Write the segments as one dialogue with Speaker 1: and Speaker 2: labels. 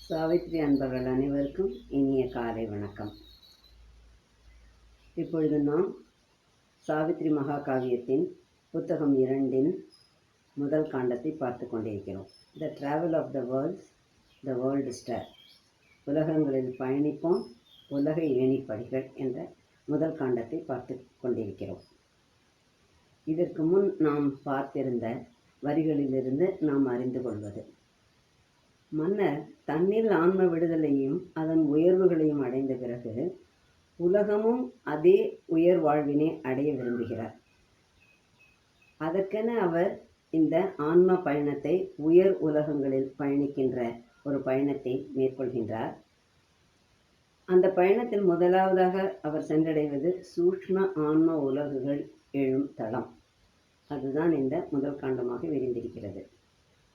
Speaker 1: சாவித்ரி அன்பர்கள் அனைவருக்கும் இனிய காலை வணக்கம். இப்பொழுது நாம் சாவித்ரி மகாகாவியத்தின் புத்தகம் 2 முதல் காண்டத்தை பார்த்து கொண்டிருக்கிறோம். The travel of the worlds, the world star, உலகங்களில் பயணிப்போம் உலக ஏணிப்படிகள் என்ற முதல் காண்டத்தை பார்த்து கொண்டிருக்கிறோம். இதற்கு முன் நாம் பார்த்திருந்த வரிகளிலிருந்து நாம் அறிந்து கொள்வது, மன்னர் தன்னில் ஆன்ம விடுதலையும் அதன் உயர்வுகளையும் அடைந்த பிறகு உலகமும் அதே உயர் வாழ்வினை அடைய விரும்புகிறார். அதற்கென அவர் இந்த ஆன்ம பயணத்தை உயர் உலகங்களில் பயணிக்கின்ற ஒரு பயணத்தை மேற்கொள்கின்றார். அந்த பயணத்தில் முதலாவதாக அவர் சென்றடைவது சூக்ஷ்ம ஆன்ம உலகுகள் எழும் தளம். அதுதான் இந்த முதல் காண்டமாக விரிந்திருக்கிறது.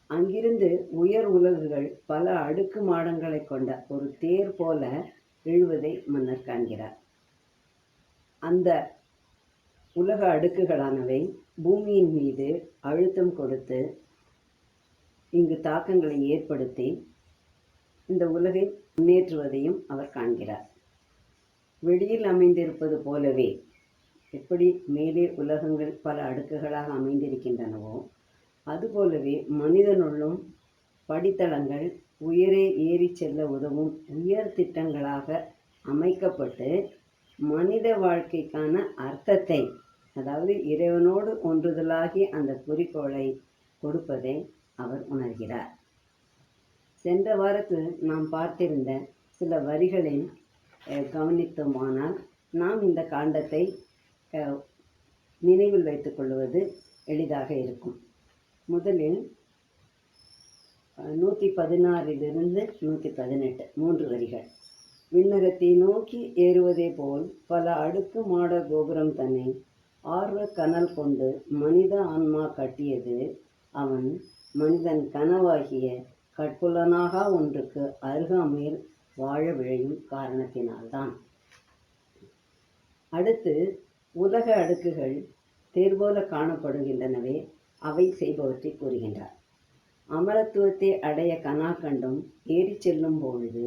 Speaker 1: அங்கிருந்து உயர் உலகுகள் பல அடுக்கு மாடங்களை கொண்ட ஒரு தேர் போல எழுவதை மன்னர் காண்கிறார். அந்த உலக அடுக்குகளானவை பூமியின் மீது அழுத்தம் கொடுத்து இங்கு தாக்கங்களை ஏற்படுத்தி இந்த உலகை முன்னேற்றுவதையும் அவர் காண்கிறார். வெளியில் அமைந்திருப்பது போலவே எப்படி மேலே உலகங்கள் பல அடுக்குகளாக அமைந்திருக்கின்றனவோ அதுபோலவே மனிதனுள்ளும் படித்தளங்கள் உயரே ஏறி செல்ல உதவும் உயர் திட்டங்களாக அமைக்கப்பட்டு மனித வாழ்க்கைக்கான அர்த்தத்தை, அதாவது இறைவனோடு ஒன்றுதலாகி அந்த குறிக்கோளை கொடுப்பதை அவர் உணர்கிறார். சென்ற வாரத்தில் நாம் பார்த்திருந்த சில வரிகளில் கவனித்தோமானால் நாம் இந்த காண்டத்தை நினைவில் வைத்துக் கொள்வது எளிதாக இருக்கும். முதலில் 116 118 3 வரிகள். விண்ணகத்தை நோக்கி ஏறுவதே போல் பல அடுக்கு மாட கோபுரம் தன்னை ஆர்வ கனல் கொண்டு மனித ஆன்மா கட்டியது அவன் மனிதன் கனவாகிய கட்புலனாக ஒன்றுக்கு அருகாமையில் வாழ விழையும் காரணத்தினால்தான். அடுத்து உலக அடுக்குகள் தேர்போல காணப்படுகின்றனவே, அவை செய்பவற்றை கூறுகின்றார். அமரத்துவத்தை அடைய கனா கண்டும் ஏறி செல்லும் பொழுது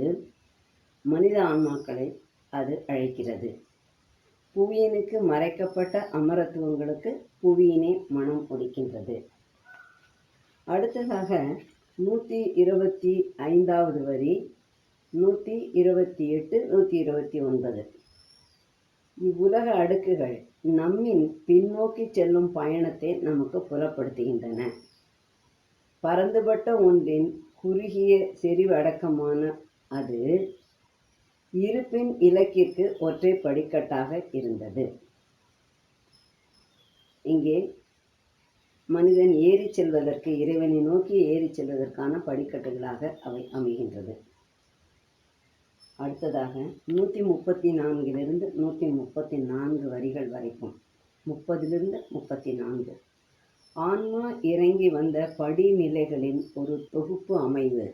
Speaker 1: மனித ஆன்மாக்களை அது அழைக்கிறது. புவியனுக்கு மறைக்கப்பட்ட அமரத்துவங்களுக்கு புவியினை மனம் ஒடிக்கின்றது. அடுத்ததாக 125வது வரி, 128 129. இவ்வுலக அடுக்குகள் நம்மின் பின்னோக்கி செல்லும் பயணத்தை நமக்கு புலப்படுத்துகின்றன. பரந்துபட்ட ஒன்றின் குறுகிய செறிவடக்கமான அது இருப்பின் இலக்கிற்கு ஒற்றை படிக்கட்டாக இருந்தது. இங்கே மனிதன் ஏறி செல்வதற்கு, இறைவனை நோக்கி ஏறி செல்வதற்கான படிக்கட்டுகளாக அவை அமைகின்றது. அடுத்ததாக 134 134 வரிகள் வரைக்கும், 30 34. ஆன்மா இறங்கி வந்த படிநிலைகளின் ஒரு தொகுப்பு அமைவு,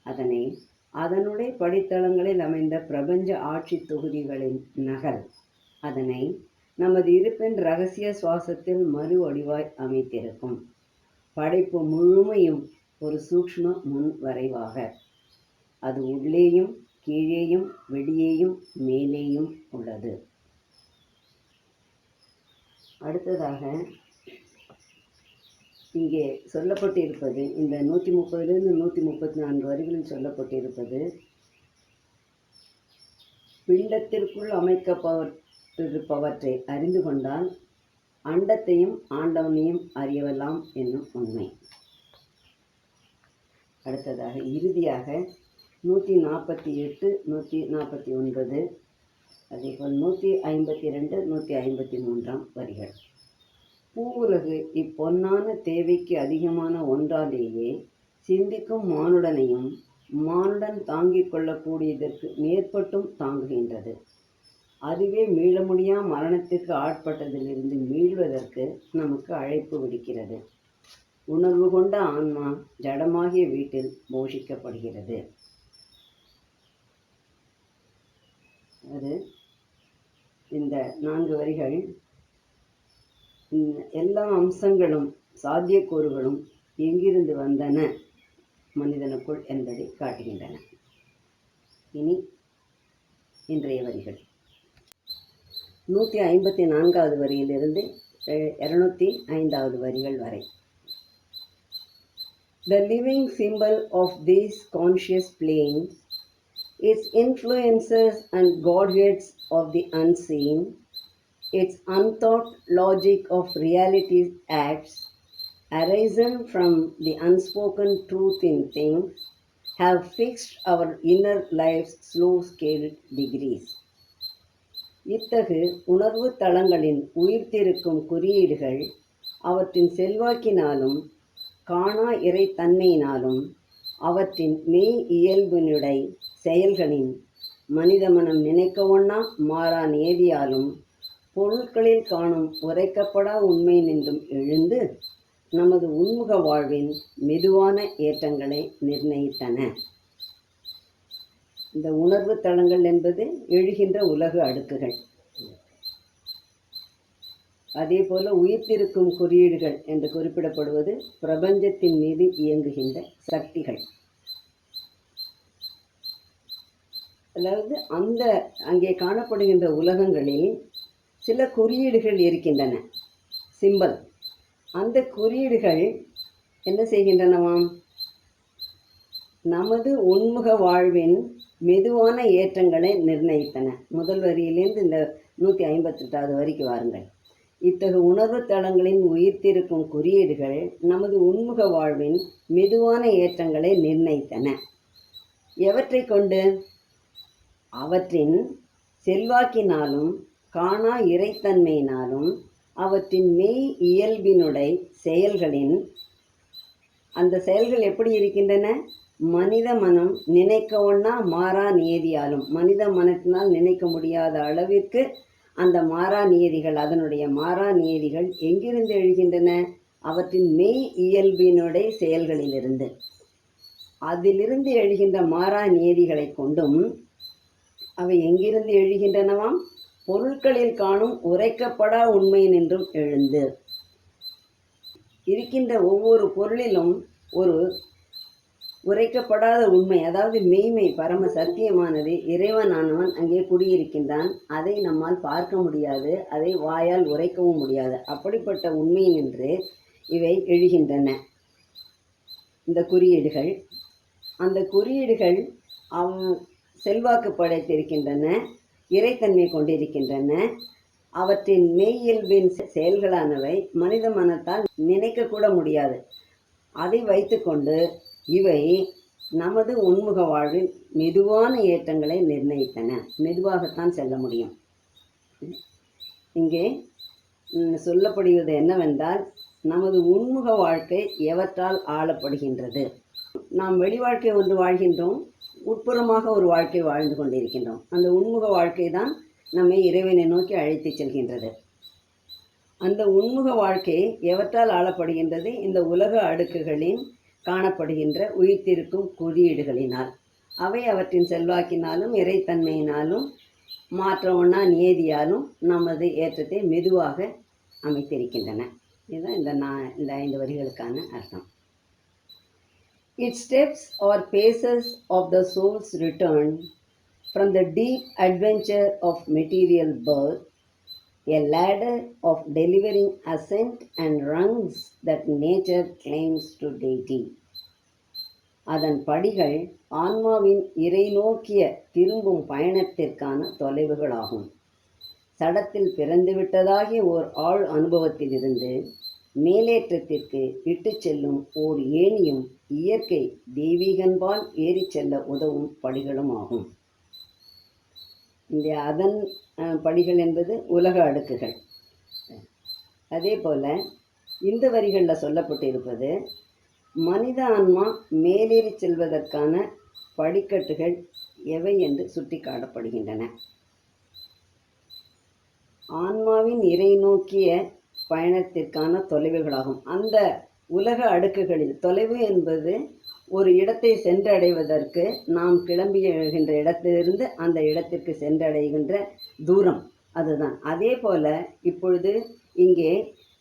Speaker 1: அதனை அதனுடைய படித்தளங்களில் அமைந்த பிரபஞ்ச ஆட்சி தொகுதிகளின் நகல், அதனை நமது இருப்பின் இரகசிய சுவாசத்தில் மறு வடிவாய் அமைத்திருக்கும் படைப்பு முழுமையும் ஒரு சூக்ஷ்ம முன் வரைவாக, அது உள்ளேயும் கீழேயும் வெளியேயும் மேலேயும் உள்ளது. அடுத்ததாக இங்கே சொல்லப்பட்டிருப்பது, இந்த 130 134 வரிகளில் சொல்லப்பட்டிருப்பது, பிண்டத்திற்குள் அமைக்கப்பட்டிருப்பவற்றை அறிந்து கொண்டால் அண்டத்தையும் ஆண்டவனையும் அறியலாம் என்னும் உண்மை. அடுத்ததாக இறுதியாக 148 149 அதேபோல் 152 153 வரிகள். பூவுலகு இப்பொன்னான தேவைக்கு அதிகமான ஒன்றாலேயே சிந்திக்கும் மானுடனையும் மானுடன் தாங்கிக் கொள்ளக்கூடியதற்கு மேற்பட்டும் தாங்குகின்றது. அதுவே மீள முடியா மரணத்திற்கு ஆட்பட்டதிலிருந்து மீள்வதற்கு நமக்கு அழைப்பு விடுக்கிறது. உணர்வு கொண்ட ஆன்மா ஜடமாகிய வீட்டில் போஷிக்கப்படுகிறது. அது இந்த 4 வரிகள் எல்லா அம்சங்களும் சாத்தியக்கூறுகளும் எங்கிருந்து வந்தன மனிதனுக்குள் என்பதை காட்டுகின்றன. இனி இன்றைய வரிகள் 154வது வரியிலிருந்து 205வது வரிகள் வரை. The living symbol of these conscious planes, its influences and godheads of the unseen, its unthought logic of reality's acts, arisen from the unspoken truth in things, have fixed our inner life's slow-scaled degrees. இத்தகு உணர்வு தளங்களின் உயிர்த்திருக்கும் குறியீடுகள் அவற்றின் செல்வாக்கினாலும் காணா இறைத்தன்மையினாலும் அவற்றின் மெய் இயல்பினுடை செயல்களின் மனித மனம் நினைக்க ஒண்ணா மாறா நியதியாலும் பொருட்களில் காணும் உரைக்கப்படா உண்மை நின்றும் எழுந்து நமது உன்முக வாழ்வின் மெதுவான ஏற்றங்களை நிர்ணயித்தன. இந்த உணர்வு தளங்கள் என்பது எழுகின்ற உலக அடுக்குகள். அதே போல உயிர்த்திருக்கும் குறியீடுகள் என்று குறிப்பிடப்படுவது பிரபஞ்சத்தின் மீது இயங்குகின்ற சக்திகள். அதாவது அங்கே காணப்படுகின்ற உலகங்களில் சில குறியீடுகள் இருக்கின்றன, சிம்பல். அந்த குறியீடுகள் என்ன செய்கின்றனவாம்? நமது உன்முக வாழ்வின் மெதுவான ஏற்றங்களை நிர்ணயித்தன. முதல் வரியிலிருந்து இந்த 158வது வரிக்கு வாருங்கள். இத்தகு உணர்வு தளங்களின் உயிர்த்திருக்கும் குறியீடுகள் நமது உன்முக வாழ்வின் மெதுவான ஏற்றங்களை நிர்ணயித்தன. எவற்றை கொண்டு? அவற்றின் செல்வாக்கினாலும் காணா இறைத்தன்மையினாலும் அவற்றின் மெய் இயல்பினுடை செயல்களின், அந்த செயல்கள் எப்படி இருக்கின்றன? மனித மனம் நினைக்க ஒண்ணா மாறா நியதியாலும், மனித மனத்தினால் நினைக்க முடியாத அளவிற்கு அந்த மாறா நியதிகள், அதனுடைய மாறா நியதிகள் எங்கிருந்து எழுகின்றன? அவற்றின் மெய் இயல்பினுடைய செயல்களிலிருந்து. அதிலிருந்து எழுகின்ற மாறா நியதிகளை கொண்டும் அவை எங்கிருந்து எழுகின்றனவாம்? பொருட்களில் காணும் உரைக்கப்படா உண்மை நின்றும் எழுந்து. இருக்கின்ற ஒவ்வொரு பொருளிலும் ஒரு உரைக்கப்படாத உண்மை, அதாவது மெய்மை, பரம சத்தியமானது, இறைவனானவன் அங்கே குடியிருக்கின்றான். அதை நம்மால் பார்க்க முடியாது, அதை வாயால் உரைக்கவும் முடியாது. அப்படிப்பட்ட உண்மை நின்று இவை எழுகின்றன, இந்த குறியீடுகள். அந்த குறியீடுகள் செல்வாக்கு படைத்திருக்கின்றன, இறைத்தன்மை கொண்டிருக்கின்றன. அவற்றின் மெய்யியல்பின் செயல்களானவை மனித மனத்தால் நினைக்கக்கூட முடியாது. அதை வைத்துக்கொண்டு இவை நமது உன்முக வாழ்வில் மெதுவான ஏற்றங்களை நிர்ணயித்தன. மெதுவாகத்தான் செல்ல முடியும். இங்கே சொல்லப்படுவது என்னவென்றால், நமது உன்முக வாழ்க்கை எவற்றால் ஆளப்படுகின்றது? நாம் வெளி வாழ்க்கை ஒன்று வாழ்கின்றோம், உட்புறமாக ஒரு வாழ்க்கை வாழ்ந்து கொண்டிருக்கின்றோம். அந்த உன்முக வாழ்க்கை தான் நம்மை இறைவனை நோக்கி அழைத்து செல்கின்றது. அந்த உன்முக வாழ்க்கை எவற்றால் ஆளப்படுகின்றது? இந்த உலக அடுக்குகளின் காணப்படுகின்ற உயிர்த்திருக்கும் குறியீடுகளினால். அவை அவற்றின் செல்வாக்கினாலும் இறைத்தன்மையினாலும் மாற்ற ஒண்ணா நியதியாலும் நமது ஏற்றத்தை மெதுவாக அமைத்திருக்கின்றன. இதுதான் இந்த 5 வரிகளுக்கான அர்த்தம். Its steps or paces of the soul's return from the deep adventure of material birth, a ladder of delivering ascent and rungs that nature claims to deity. அதன் படிகள் ஆன்மாவின் இறை நோக்கிய திரும்பும் பயணத்திற்கான தொலைவுகளாகும். சடத்தில் பிறந்துவிட்டதாகிய ஓர் ஆழ் அனுபவத்திலிருந்து மேலேற்றத்திற்கு இட்டு செல்லும் ஓர் ஏணியும் இயற்கை தெய்வீகன்பால் ஏறி செல்ல உதவும் படிகளும் ஆகும். இந்த அதன் படிகள் என்பது உலக அடுக்குகள். அதே போல இந்த வரிகளில் சொல்லப்பட்டிருப்பது மனித ஆன்மா மேலேறி செல்வதற்கான படிக்கட்டுகள் எவை என்று சுட்டி காட்டப்படுகின்றன. ஆன்மாவின் இறை நோக்கிய பயணத்திற்கான தொலைவுகளாகும். அந்த உலக அடுக்குகளில் தொலைவு என்பது ஒரு இடத்தை சென்றடைவதற்கு நாம் கிளம்பி எழுகின்ற இடத்திலிருந்து அந்த இடத்திற்கு சென்றடைகின்ற தூரம், அதுதான். அதே போல இப்பொழுது இங்கே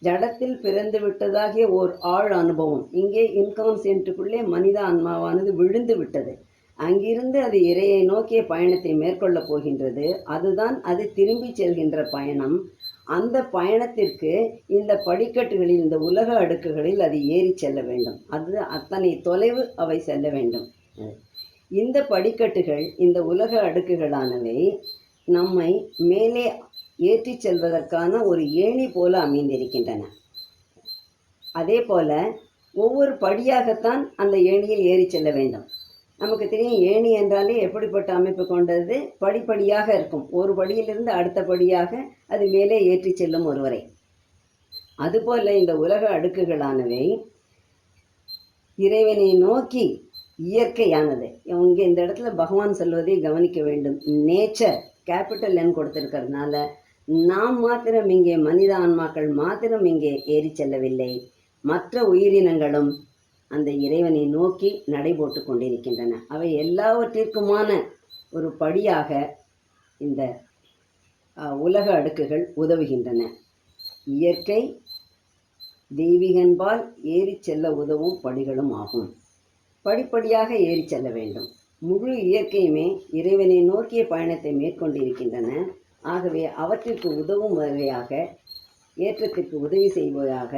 Speaker 1: ஜடத்தில் பிறந்து விட்டதாகிய ஓர் ஆழ் அனுபவம். இங்கே இன்கான்சியன்ட்டுக்குள்ளே மனித ஆன்மாவானது விழுந்து விட்டது. அங்கிருந்து அது இறையை நோக்கிய பயணத்தை மேற்கொள்ளப் போகின்றது. அதுதான் அது திரும்பி செல்கின்ற பயணம். அந்த பயணத்திற்கு இந்த படிக்கட்டுகளில், இந்த உலக அடுக்குகளில் அது ஏறி செல்ல வேண்டும். அது அத்தனை தொலைவு அவை செல்ல வேண்டும். இந்த படிக்கட்டுகள், இந்த உலக அடுக்குகளானவை நம்மை மேலே ஏற்றி செல்வதற்கான ஒரு ஏணி போல அமைந்திருக்கின்றன. அதே போல ஒவ்வொரு படியாகத்தான் அந்த ஏணியில் ஏறி செல்ல வேண்டும். நமக்கு தெரியும், ஏணி என்றாலே எப்படிப்பட்ட அமைப்பு கொண்டது? படிப்படியாக இருக்கும். ஒரு படியிலிருந்து அடுத்த படியாக அது மேலே ஏற்றி செல்லும் ஒருவரை. அதுபோல இந்த உலக அடுக்குகளானவை இறைவனை நோக்கி இயற்கையானது. இங்கே இந்த இடத்துல பகவான் சொல்வதை கவனிக்க வேண்டும். நேச்சர் கேபிட்டல் என் கொடுத்திருக்கிறதுனால நாம் மாத்திரம் இங்கே, மனித ஆன்மாக்கள் மாத்திரம் இங்கே ஏறி செல்லவில்லை. மற்ற உயிரினங்களும் அந்த இறைவனை நோக்கி நடைபோட்டு கொண்டிருக்கின்றன. அவை எல்லாவற்றிற்குமான ஒரு படியாக இந்த உலக அடுக்குகள் உதவுகின்றன. இயற்கை தெய்வீகன்பால் ஏறி செல்ல உதவும் படிகளும் ஆகும். படிப்படியாக ஏறி செல்ல வேண்டும். முழு இயற்கையுமே இறைவனை நோக்கிய பயணத்தை மேற்கொண்டிருக்கின்றன. ஆகவே அவற்றிற்கு உதவும் வகையாக, ஏற்றத்திற்கு உதவி செய்வதாக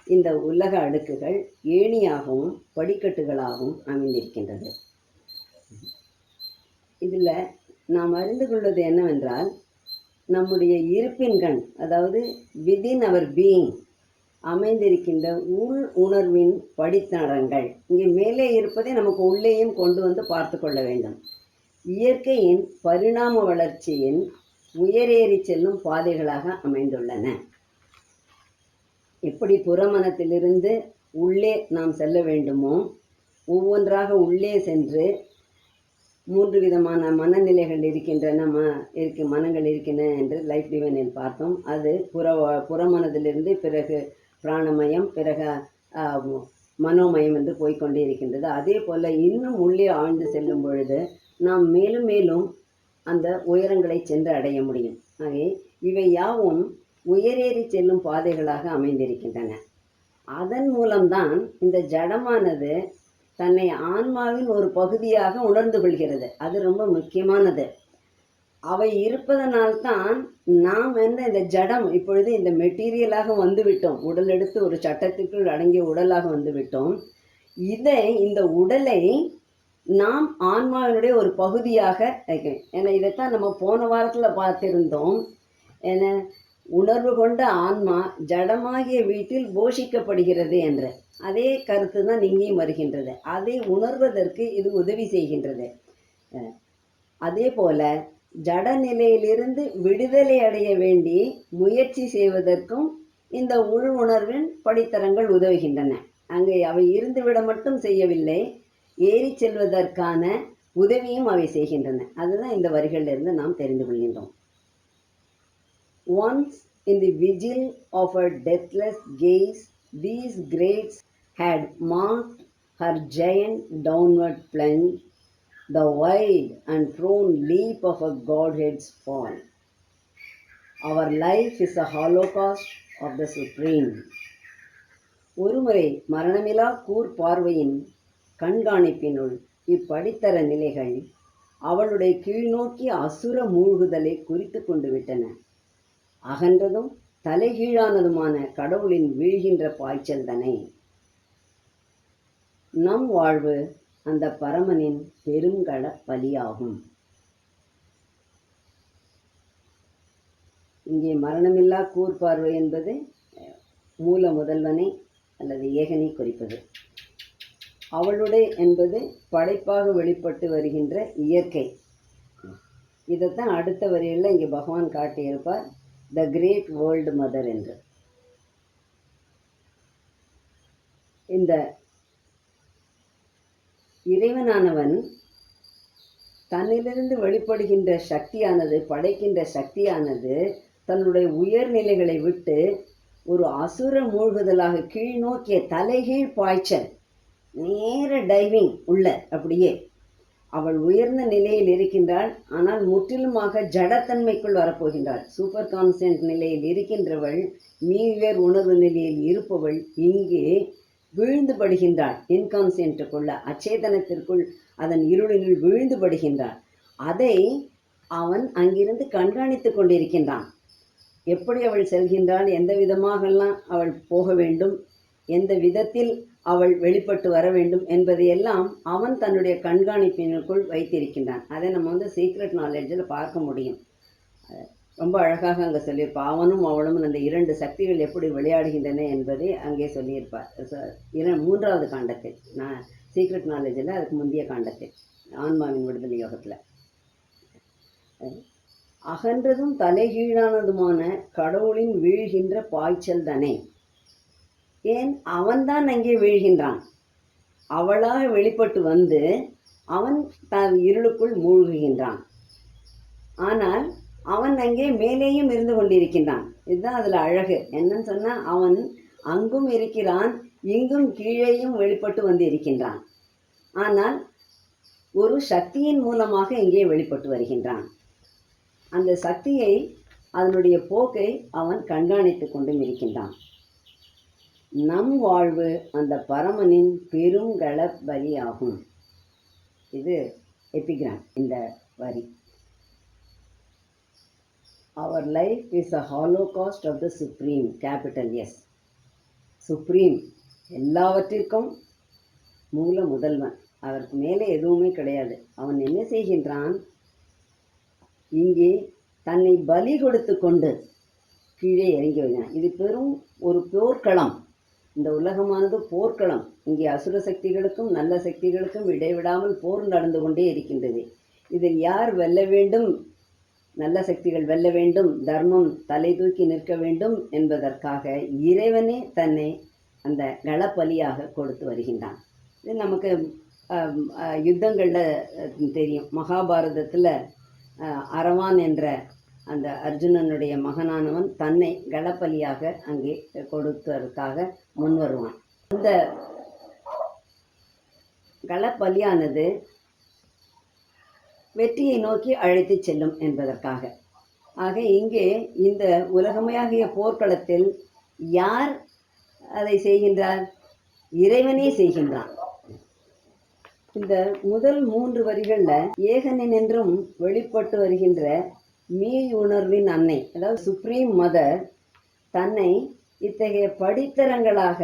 Speaker 1: இந்த உலக அடுக்குகள் ஏணியாகவும் படிக்கட்டுகளாகவும் அமைந்திருக்கின்றது. இதில் நாம் அறிந்து கொள்வது என்னவென்றால், நம்முடைய இருப்பின்கண், அதாவது விதின் அவர் பீயிங் அமைந்திருக்கின்ற உள் உணர்வின் படித்தரங்கள் இங்கே மேலே இருப்பதை நமக்கு உள்ளேயும் கொண்டு வந்து பார்த்து கொள்ள வேண்டும். இயற்கையின் பரிணாம வளர்ச்சியின் உயரேறி செல்லும் பாதைகளாக அமைந்துள்ளன. எப்படி புறமனத்திலிருந்து உள்ளே நாம் செல்ல வேண்டுமோ, ஒவ்வொன்றாக உள்ளே சென்று 3 விதமான மனநிலைகள் இருக்கின்றன, மனங்கள் இருக்கின்றன என்று லைஃப் டிவைனில் பார்த்தோம். அது புறமனதிலிருந்து பிறகு பிராணமயம், பிறகு மனோமயம் என்று போய்கொண்டே இருக்கின்றது. அதே போல் இன்னும் உள்ளே ஆழ்ந்து செல்லும் பொழுது நாம் மேலும் மேலும் அந்த உயரங்களை சென்று அடைய முடியும். ஆகவே இவை யாவும் உயரேறி செல்லும் பாதைகளாக அமைந்திருக்கின்றன. அதன் மூலம்தான் இந்த ஜடமானது தன்னை ஆன்மாவின் ஒரு பகுதியாக உணர்ந்து கொள்கிறது. அது ரொம்ப முக்கியமானது. அவை இருப்பதனால்தான் நாம் இந்த ஜடம் இப்பொழுது இந்த மெட்டீரியலாக வந்துவிட்டோம். உடல் எடுத்து ஒரு சட்டத்திற்குள் அடங்கிய உடலாக வந்துவிட்டோம். இந்த உடலை நாம் ஆன்மாவினுடைய ஒரு பகுதியாக ஏன்னா இதைத்தான் நம்ம போன வாரத்தில் பார்த்திருந்தோம். ஏன்னா உணர்வு கொண்ட ஆன்மா ஜடமாகிய வீட்டில் போஷிக்கப்படுகிறது என்ற அதே கருத்து தான் இங்கேயும் வருகின்றது. அதை உணர்வதற்கு இது உதவி செய்கின்றது. அதே போல ஜட நிலையிலிருந்து விடுதலை அடைய வேண்டி முயற்சி செய்வதற்கும் இந்த உள் உணர்வின் படித்தரங்கள் உதவுகின்றன. அங்கே அவை இருந்துவிட மட்டும் செய்யவில்லை, ஏறி செல்வதற்கான உதவியும் அவை செய்கின்றன. அதுதான் இந்த வரிகளிலிருந்து நாம் தெரிந்து கொள்கின்றோம். Once in the vigil of her deathless gaze, these greats had marked her giant downward plunge, the wide and prone leap of a Godhead's fall. Our life is a holocaust of the Supreme. ஒருமுறை மரணமிலா கூர் பார்வையின் கண்காணிப்பினுள் இப்படித்தர நிலைகள் அவளுடைய கீழ்நோக்கி அசுர மூழ்குதலை குறித்து கொண்டு விட்டன. அகன்றதும் தலைகீழானதுமான கடவுளின் வீழ்கின்ற பாய்ச்சல் தனை. நம் வாழ்வு அந்த பரமனின் பெருங்கட பலியாகும். இங்கே மரணமில்லா கூர்பார்வை என்பது மூல முதல்வனை அல்லது ஏகனை குறிப்பது. அவளுடைய என்பது படைப்பாக வெளிப்பட்டு வருகின்ற இயற்கை. இதைத்தான் அடுத்த வரியில் இங்கே பகவான் காட்டியிருப்பார், த கிரேட் வேர்ல்டு மதர் என்று. இந்த இறைவனானவன் தன்னிலிருந்து வெளிப்படுகின்ற சக்தியானது, படைக்கின்ற சக்தியானது தன்னுடைய உயர்நிலைகளை விட்டு ஒரு அசுர மூழ்குதலாக கீழ் நோக்கிய தலைகீழ் பாய்ச்சல், நேர டைவிங் உள்ள அப்படியே அவள் உயர்ந்த நிலையில் இருக்கின்றாள், ஆனால் முற்றிலுமாக ஜடத்தன்மைக்குள் வரப்போகின்றாள். சூப்பர் கான்சியன்ட் நிலையில் இருக்கின்றவள், மீவேர் உணர்வு நிலையில் இருப்பவள் இங்கே வீழ்ந்து படுகின்றாள். இன்கான்சியன்ட்டுக்குள்ள, அச்சேதனத்திற்குள், அதன் இருளினுள் வீழ்ந்து படுகின்றாள். அதை அவன் அங்கிருந்து கண்காணித்து கொண்டிருக்கின்றான். எப்படி அவள் செல்கின்றாள், எந்த விதமாகலாம் அவள் போக வேண்டும், எந்த விதத்தில் அவள் வெளிப்பட்டு வர வேண்டும் என்பதையெல்லாம் அவன் தன்னுடைய கண்காணிப்பினுக்குள் வைத்திருக்கின்றான். அதை நம்ம சீக்ரெட் நாலேஜில் பார்க்க முடியும். ரொம்ப அழகாக அங்கே சொல்லியிருப்பாள். அவனும் அவளும் அந்த 2 சக்திகள் எப்படி விளையாடுகின்றன என்பதை அங்கே சொல்லியிருப்பார். 3வது காண்டத்தில், நான் சீக்ரெட் நாலேஜில் அதுக்கு முந்தைய காண்டத்தில், ஆன்மாவின் விடுதலை யோகத்தில். அகன்றதும் தலைகீழானதுமான கடவுளின் வீழ்கின்ற பாய்ச்சல் தானே. ஏன் அவன்தான் அங்கே வீழ்கின்றான். அவளாக வெளிப்பட்டு வந்து அவன் தன் இருளுக்குள் மூழ்குகின்றான். ஆனால் அவன் அங்கே மேலேயும் இருந்து கொண்டிருக்கின்றான். இதுதான் அதில் அழகு. என்னன்னு சொன்னால், அவன் அங்கும் இருக்கிறான், இங்கும் கீழேயும் வெளிப்பட்டு வந்து இருக்கின்றான். ஆனால் ஒரு சக்தியின் மூலமாக இங்கே வெளிப்பட்டு வருகின்றான். அந்த சக்தியை, அதனுடைய போக்கை அவன் கண்காணித்து கொண்டும் இருக்கின்றான். நம் வாழ்வு அந்த பரமனின் பெருங்கள பலியாகும். இது எபிகிராம், இந்த வரி. Our life is a holocaust of the Supreme, capital S. Supreme, எல்லாவற்றிற்கும் மூல முதல்வன், அதற்கு மேலே எதுவுமே கிடையாது. அவன் என்ன செய்கின்றான், இங்கே தன்னை பலி கொடுத்து கொண்டு கீழே இறங்கி வருகிறான். இது பெரும் ஒரு போர்க்களம். இந்த உலகமானது போர்க்களம். இங்கே அசுர சக்திகளுக்கும் நல்ல சக்திகளுக்கும் இடைவிடாமல் போர் நடந்து கொண்டே இருக்கின்றது. இதில் யார் வெல்ல வேண்டும், நல்ல சக்திகள் வெல்ல வேண்டும், தர்மம் தலை தூக்கி நிற்க வேண்டும் என்பதற்காக இறைவனே தன்னை அந்த களப்பலியாக கொடுத்து வருகின்றான். இது நமக்கு யுத்தங்களில் தெரியும். மகாபாரதத்தில் அரவான் என்ற அந்த அர்ஜுனனுடைய மகனானவன் தன்னை களப்பலியாக அங்கே கொடுத்ததற்காக முன் வருவான். அந்த களப்பலியானது வெற்றியை நோக்கி அழைத்து செல்லும் என்பதற்காக. ஆக இங்கே இந்த உலகமையாகிய போர்க்களத்தில் யார் அதை செய்கின்றார், இறைவனே செய்கின்றான். இந்த முதல் 3 வரிகளில் ஏகனினின்றும் வெளிப்பட்டு வருகின்ற மீய் உணர்வின் அன்னை, அதாவது சுப்ரீம் மதர், தன்னை இத்தகைய படித்தரங்களாக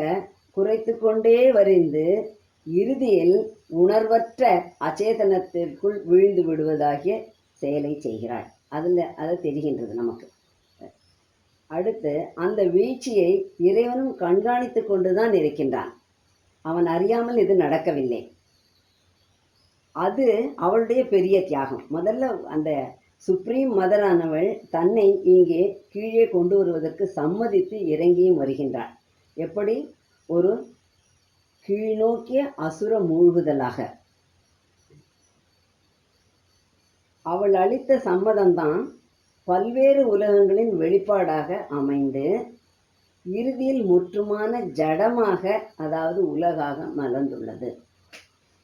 Speaker 1: குறைத்து கொண்டே வரிந்து இறுதியில் உணர்வற்ற அச்சேதனத்திற்குள் வீழ்ந்து விடுவதாகிய செயலை செய்கிறாள். அது தெரிகின்றது நமக்கு. அடுத்து அந்த வீழ்ச்சியை இறைவனும் கண்காணித்து கொண்டுதான் இருக்கின்றான். அவன் அறியாமல் இது நடக்கவில்லை. அது அவளுடைய பெரிய தியாகம். முதல்ல அந்த சுப்ரீம் மதரானவள் தன்னை இங்கே கீழே கொண்டு வருவதற்கு சம்மதித்து இறங்கியும் வருகின்றாள். எப்படி, ஒரு கீழ்நோக்கிய அசுர மூழ்குதலாக. அவள் அளித்த சம்மதம்தான் பல்வேறு உலகங்களின் வெளிப்பாடாக அமைந்து இறுதியில் முற்றுமான ஜடமாக, அதாவது உலகாக மலர்ந்துள்ளது.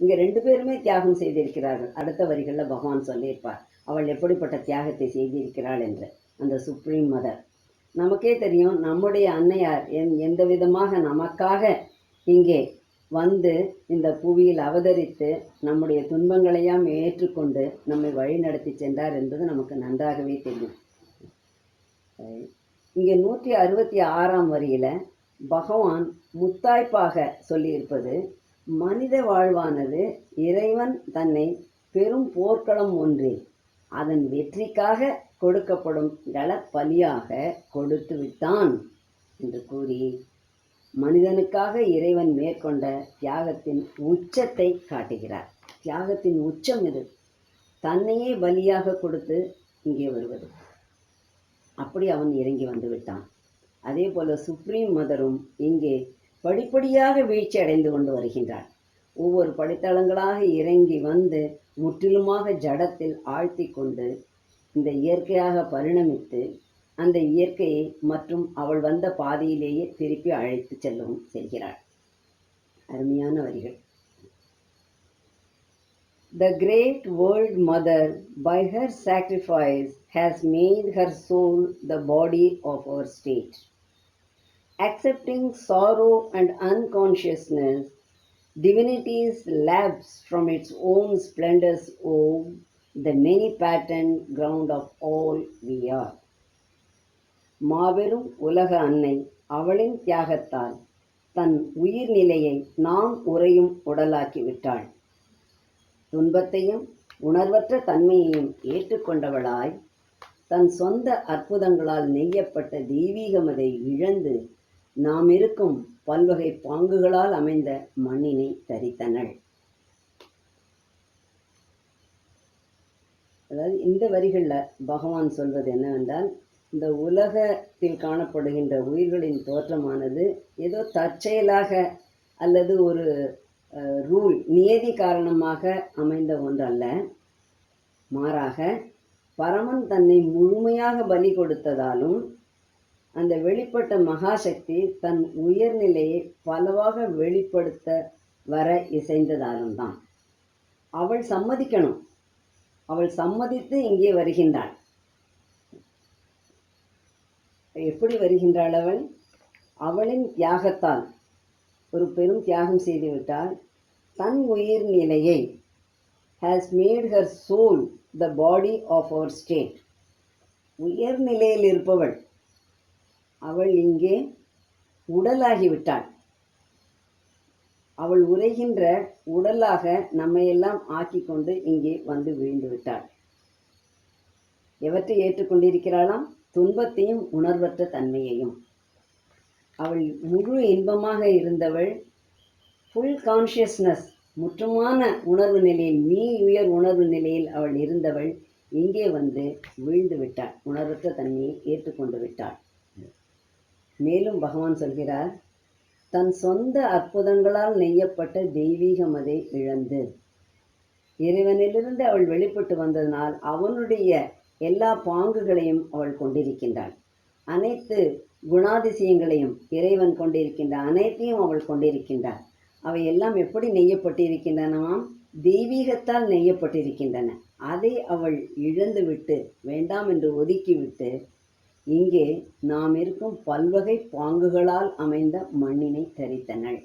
Speaker 1: இங்கே 2 பேருமே தியாகம் செய்திருக்கிறார்கள். அடுத்த வரிகளில் பகவான் சொல்லியிருப்பார் அவள் எப்படிப்பட்ட தியாகத்தை செய்திருக்கிறாள் என்று. அந்த சுப்ரீம் மதர், நமக்கே தெரியும், நம்முடைய அன்னையார் எந்த விதமாக நமக்காக இங்கே வந்து இந்த புவியில் அவதரித்து நம்முடைய துன்பங்களையாம் ஏற்றுக்கொண்டு நம்மை வழி நடத்தி சென்றார் என்பது நமக்கு நன்றாகவே தெரியும். இங்கே 166ஆம் வரியில் பகவான் முத்தாய்ப்பாக சொல்லியிருப்பது, மனித வாழ்வானது இறைவன் தன்னை பெரும் போர்க்களம் ஒன்றில் அதன் வெற்றிக்காக கொடுக்கப்படும் களப்பலியாக கொடுத்து விட்டான் என்று கூறி மனிதனுக்காக இறைவன் மேற்கொண்ட தியாகத்தின் உச்சத்தை காட்டுகிறார். தியாகத்தின் உச்சம் இது, தன்னையே பலியாக கொடுத்து இங்கே வருவது. அப்படி அவன் இறங்கி வந்து விட்டான். அதே போல சுப்ரீம் மதரும் இங்கே படிப்படியாக வீழ்ச்சி அடைந்து கொண்டு வருகின்றார். ஒவ்வொரு படித்தளங்களாக இறங்கி வந்து முற்றிலுமாக ஜடத்தில் ஆழ்த்தி கொண்டு இந்த இயற்கையாக பரிணமித்து அந்த இயற்கையை மற்றும் அவள் வந்த பாதையிலேயே திருப்பி அழைத்து செல்லவும் செல்கிறாள். அருமையான வரிகள். The great world mother, by her sacrifice, has made her soul the body of our state. Accepting sorrow and unconsciousness, divinity's lapse from its own splendors ove the many-patterned ground of all we are. மாபெரும் உலக அன்னை அவளின் தியாகத்தால் தன் உயிர்நிலையை நாம் உறையும் உடலாக்கி விட்டாள். துன்பத்தையும் உணர்வற்ற தன்மையையும் ஏற்றுக்கொண்டவளாய் தன் சொந்த அற்புதங்களால் நெய்யப்பட்ட தெய்வீகமதை இழந்து நாம் இருக்கும் பல்வகை பாங்குகளால் அமைந்த மண்ணினை தரித்தனள். அதாவது இந்த வரிகளில் பகவான் சொல்வது என்னவென்றால், இந்த உலகத்தில் காணப்படுகின்ற உயிர்களின் தோற்றமானது ஏதோ தற்செயலாக அல்லது ஒரு ரூல் நியதி காரணமாக அமைந்த ஒன்றல்ல. மாறாக பரமன் தன்னை முழுமையாக பலி கொடுத்ததாலும் அந்த வெளிப்பட்ட மகாசக்தி தன் உயர்நிலையை பலவாக வெளிப்படுத்த வர இசைந்ததாலும் தான். அவள் சம்மதிக்கணும். அவள் சம்மதித்து இங்கே வருகின்றாள். எப்படி வருகின்றாள் அவள்? அவளின் தியாகத்தால் ஒரு பெரும் தியாகம் செய்துவிட்டாள். தன் உயிர்நிலையை has made her soul the body of our state. உயர்நிலையில் இருப்பவள் அவள் இங்கே உடலாகிவிட்டாள். அவள் உரைகின்ற உடலாக நம்மையெல்லாம் ஆக்கி கொண்டு இங்கே வந்து விழுந்து விட்டாள். எவற்றை ஏற்றுக்கொண்டிருக்கிறாளாம்? துன்பத்தையும் உணர்வற்ற தன்மையையும். அவள் முழு இன்பமாக இருந்தவள், ஃபுல் கான்ஷியஸ்னஸ், முற்றுமான உணர்வு நிலையில், உயர் உணர்வு நிலையில் அவள் இருந்தவள் இங்கே வந்து வீழ்ந்து விட்டாள். உணர்வற்ற தன்மையை ஏற்றுக்கொண்டு விட்டாள். மேலும் பகவான் சொல்கிறார், தன் சொந்த அற்புதங்களால் நெய்யப்பட்ட தெய்வீகமதை இழந்து, இறைவனிலிருந்து அவள் வெளிப்பட்டு வந்ததனால் அவனுடைய எல்லா பாங்குகளையும் அவள் கொண்டிருக்கின்றாள். அனைத்து குணாதிசயங்களையும் இறைவன் கொண்டிருக்கின்ற அனைத்தையும் அவள் கொண்டிருக்கின்றாள். அவை எல்லாம் எப்படி நெய்யப்பட்டிருக்கின்றனவாம்? தெய்வீகத்தால் நெய்யப்பட்டிருக்கின்றன. அதை அவள் இழந்துவிட்டு, வேண்டாம் என்று ஒதுக்கிவிட்டு, இங்கே நாம் இருக்கும் பல்வகை பாங்குகளால் அமைந்த மண்ணினை தரித்தனள்.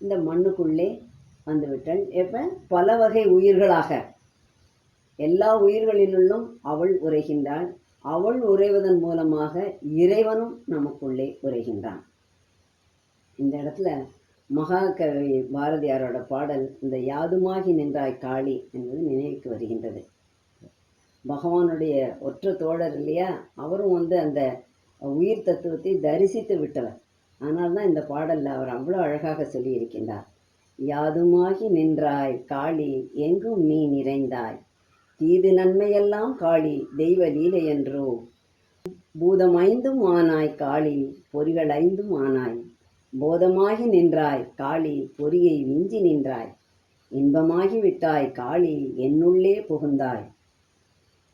Speaker 1: இந்த மண்ணுக்குள்ளே வந்துவிட்டாள். எப்ப? பல வகை உயிர்களாக எல்லா உயிர்களினுள்ளும் அவள் உரைகின்றாள். அவள் உரைவதன் மூலமாக இறைவனும் நமக்குள்ளே உரைகின்றான். இந்த இடத்துல மகாகவி பாரதியாரோட பாடல், இந்த யாதுமாகி நின்றாய் காளி என்பது நினைவுக்கு வருகின்றது. பகவானுடைய ஒற்ற தோழர் இல்லையா, அவரும் அந்த உயிர் தத்துவத்தை தரிசித்து விட்டவர். ஆனால் தான் இந்த பாடலில் அவர் அவ்வளோ அழகாக சொல்லியிருக்கின்றார். யாதுமாகி நின்றாய் காளி எங்கும் நீ நிறைந்தாய், தீது நன்மையெல்லாம் காளி தெய்வ லீலை என்றோ, பூதம் ஐந்தும் ஆனாய் காளி பொறிகள் ஐந்தும் ஆனாய், போதமாகி நின்றாய் காளி பொறியை விஞ்சி நின்றாய், இன்பமாகி விட்டாய் காளி என்னுள்ளே புகுந்தாய்,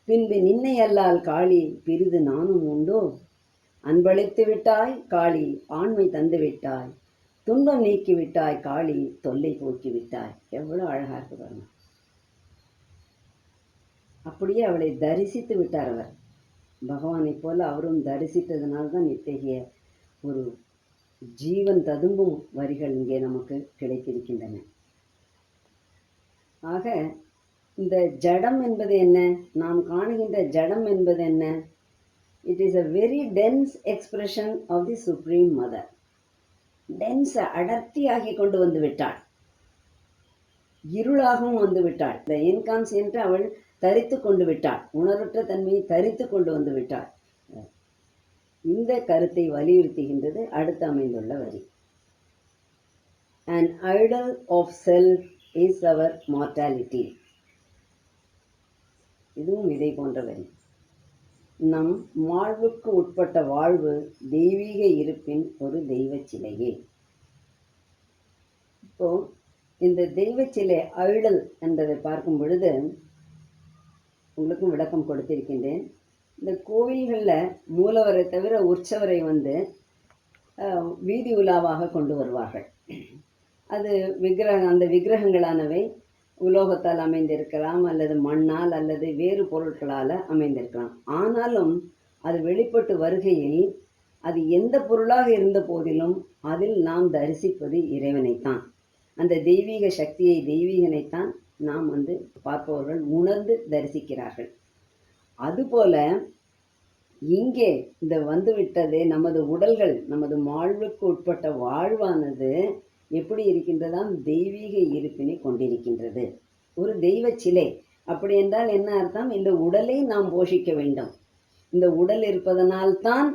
Speaker 1: பின்பு நின்னையல்லால் காளி பிரிது நானும் உண்டோ, அன்பளித்து விட்டாய் காளி ஆண்மை தந்து விட்டாய், துன்பம் நீக்கி விட்டாய் காளி தொல்லை போக்கி விட்டாய். எவ்வளோ அழகா இருக்கு பாருங்க. அப்படியே அவளை தரிசித்து விட்டார் அவர். பகவானைப் போல அவரும் தரிசித்ததனால்தான் இத்தகைய ஒரு ஜீவன் ததும்பும் வரிகள் இங்கே நமக்கு கிடைத்திருக்கின்றன. ஆக இந்த ஜடம் என்பது என்ன? நாம் காணுகின்ற ஜடம் என்பது என்ன? It is a very dense expression of the Supreme Mother. Dense, அடர்த்தியாகி கொண்டு வந்து விட்டாள். இருளாகவும் வந்து விட்டாள். இந்த இன்கான்சியன்ட் அவள் தரித்து கொண்டு விட்டாள். உணர்வற்ற தன்மையை தரித்து கொண்டு வந்து விட்டாள். இந்த கருத்தை வலியுறுத்துகின்றது அடுத்து அமைந்துள்ள வரி. An idol of self is our mortality. இதுவும் இதை போன்ற வரி. நம் வாழ்வுக்கு உட்பட்ட வாழ்வு தெய்வீக இருப்பின் ஒரு தெய்வ சிலையே. இப்போ இந்த தெய்வ சிலை ஐடல் என்பதை பார்க்கும் பொழுது உங்களுக்கும் விளக்கம் கொடுத்திருக்கின்றேன். இந்த கோவில்களில் மூலவரை தவிர உற்சவரை வீதி உலாவாக கொண்டு வருவார்கள். அது அந்த விக்கிரகங்களானவை உலோகத்தால் அமைந்திருக்கலாம், அல்லது மண்ணால் அல்லது வேறு பொருட்களால் அமைந்திருக்கலாம். ஆனாலும் அது வெளிப்பட்டு வருகையில் அது எந்த பொருளாக இருந்த போதிலும் அதில் நாம் தரிசிப்பது இறைவனைத்தான். அந்த தெய்வீக சக்தியை, தெய்வீகனைத்தான் நாம் பார்ப்பவர்கள் உணர்ந்து தரிசிக்கிறார்கள். அதுபோல இங்கே இந்த வந்துவிட்டது நமது உடல்கள், நமது வாழ்வுக்கு உட்பட்ட வாழ்வானது எப்படி இருக்கின்றதாம்? தெய்வீக இருப்பினை கொண்டிருக்கின்றது. ஒரு தெய்வ சிலை. அப்படி என்றால் என்ன அர்த்தம்? இந்த உடலை நாம் போஷிக்க வேண்டும். இந்த உடல் இருப்பதனால்தான்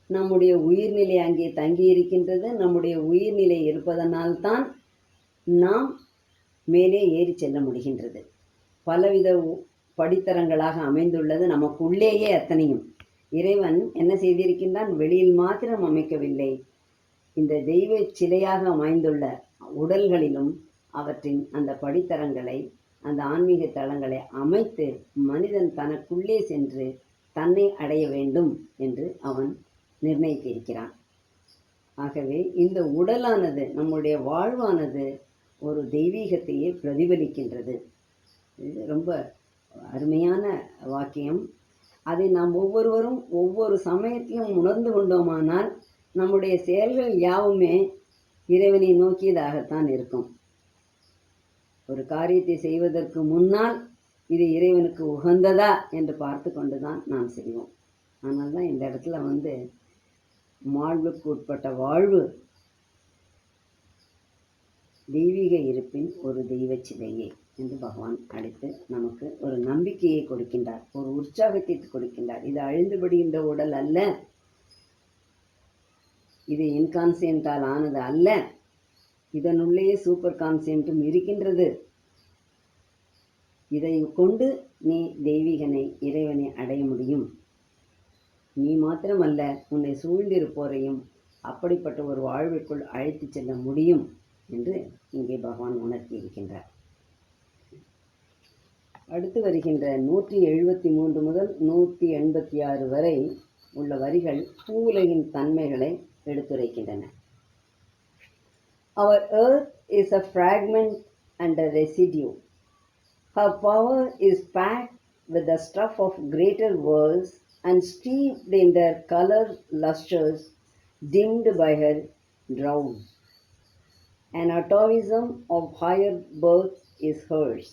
Speaker 1: நம்முடைய உயிர்நிலை அங்கே தங்கி இருக்கின்றது. நம்முடைய உயிர்நிலை இருப்பதனால்தான் நாம் மேலே ஏறி செல்ல முடிகின்றது. பலவித படித்தரங்களாக அமைந்துள்ளது நமக்குள்ளேயே. அத்தனையும் இறைவன் என்ன செய்திருக்கின்றான்? வெளியில் மாத்திரம் அமைக்கவில்லை. இந்த தெய்வ சிலையாக அமைந்துள்ள உடல்களிலும் அவற்றின் அந்த படித்தரங்களை, அந்த ஆன்மீக தளங்களை அமைத்து மனிதன் தனக்குள்ளே சென்று தன்னை அடைய வேண்டும் என்று அவன் நிர்ணயித்திருக்கிறான். ஆகவே இந்த உடலானது, நம்முடைய வாழ்வானது ஒரு தெய்வீகத்தையே பிரதிபலிக்கின்றது. இது ரொம்ப அருமையான வாக்கியம். அதை நாம் ஒவ்வொருவரும் ஒவ்வொரு சமயத்திலும் உணர்ந்து கொண்டோமானால் நம்முடைய செயல்கள் யாவுமே இறைவனை நோக்கியதாகத்தான் இருக்கும். ஒரு காரியத்தை செய்வதற்கு முன்னால் இது இறைவனுக்கு உகந்ததா என்று பார்த்து கொண்டுதான் நாம் செய்வோம். ஆனால் தான் இந்த இடத்துல வாழ்வுக்கு உட்பட்ட வாழ்வு தெய்வீக இருப்பின் ஒரு தெய்வ சிலையே என்று பகவான் அழைத்து நமக்கு ஒரு நம்பிக்கையை கொடுக்கின்றார், ஒரு உற்சாகத்தை கொடுக்கின்றார். இது அழிந்துபடுகின்ற உடல் அல்ல, இது இன்கான்சியன்டால் ஆனது அல்ல, இதனுள்ளேயே சூப்பர் கான்சியன்ட்டும் இருக்கின்றது. இதை கொண்டு நீ தெய்வீகனை, இறைவனை அடைய முடியும். நீ மாத்திரமல்ல, உன்னை சூழ்ந்திருப்போரையும் அப்படிப்பட்ட ஒரு வாழ்விற்குள் அழைத்து செல்ல முடியும் என்று இங்கே பகவான் உணர்த்தி இருக்கின்றார். அடுத்து வருகின்ற 173 முதல் 186 வரை உள்ள வரிகள் பூவுலகின் தன்மைகளை எடுத்துரைக்கின்றன. Our earth is a fragment and a residue. Her power is packed with the stuff of greater worlds and steeped in their color lustres, dimmed by her drowse. An atavism of higher birth is hers.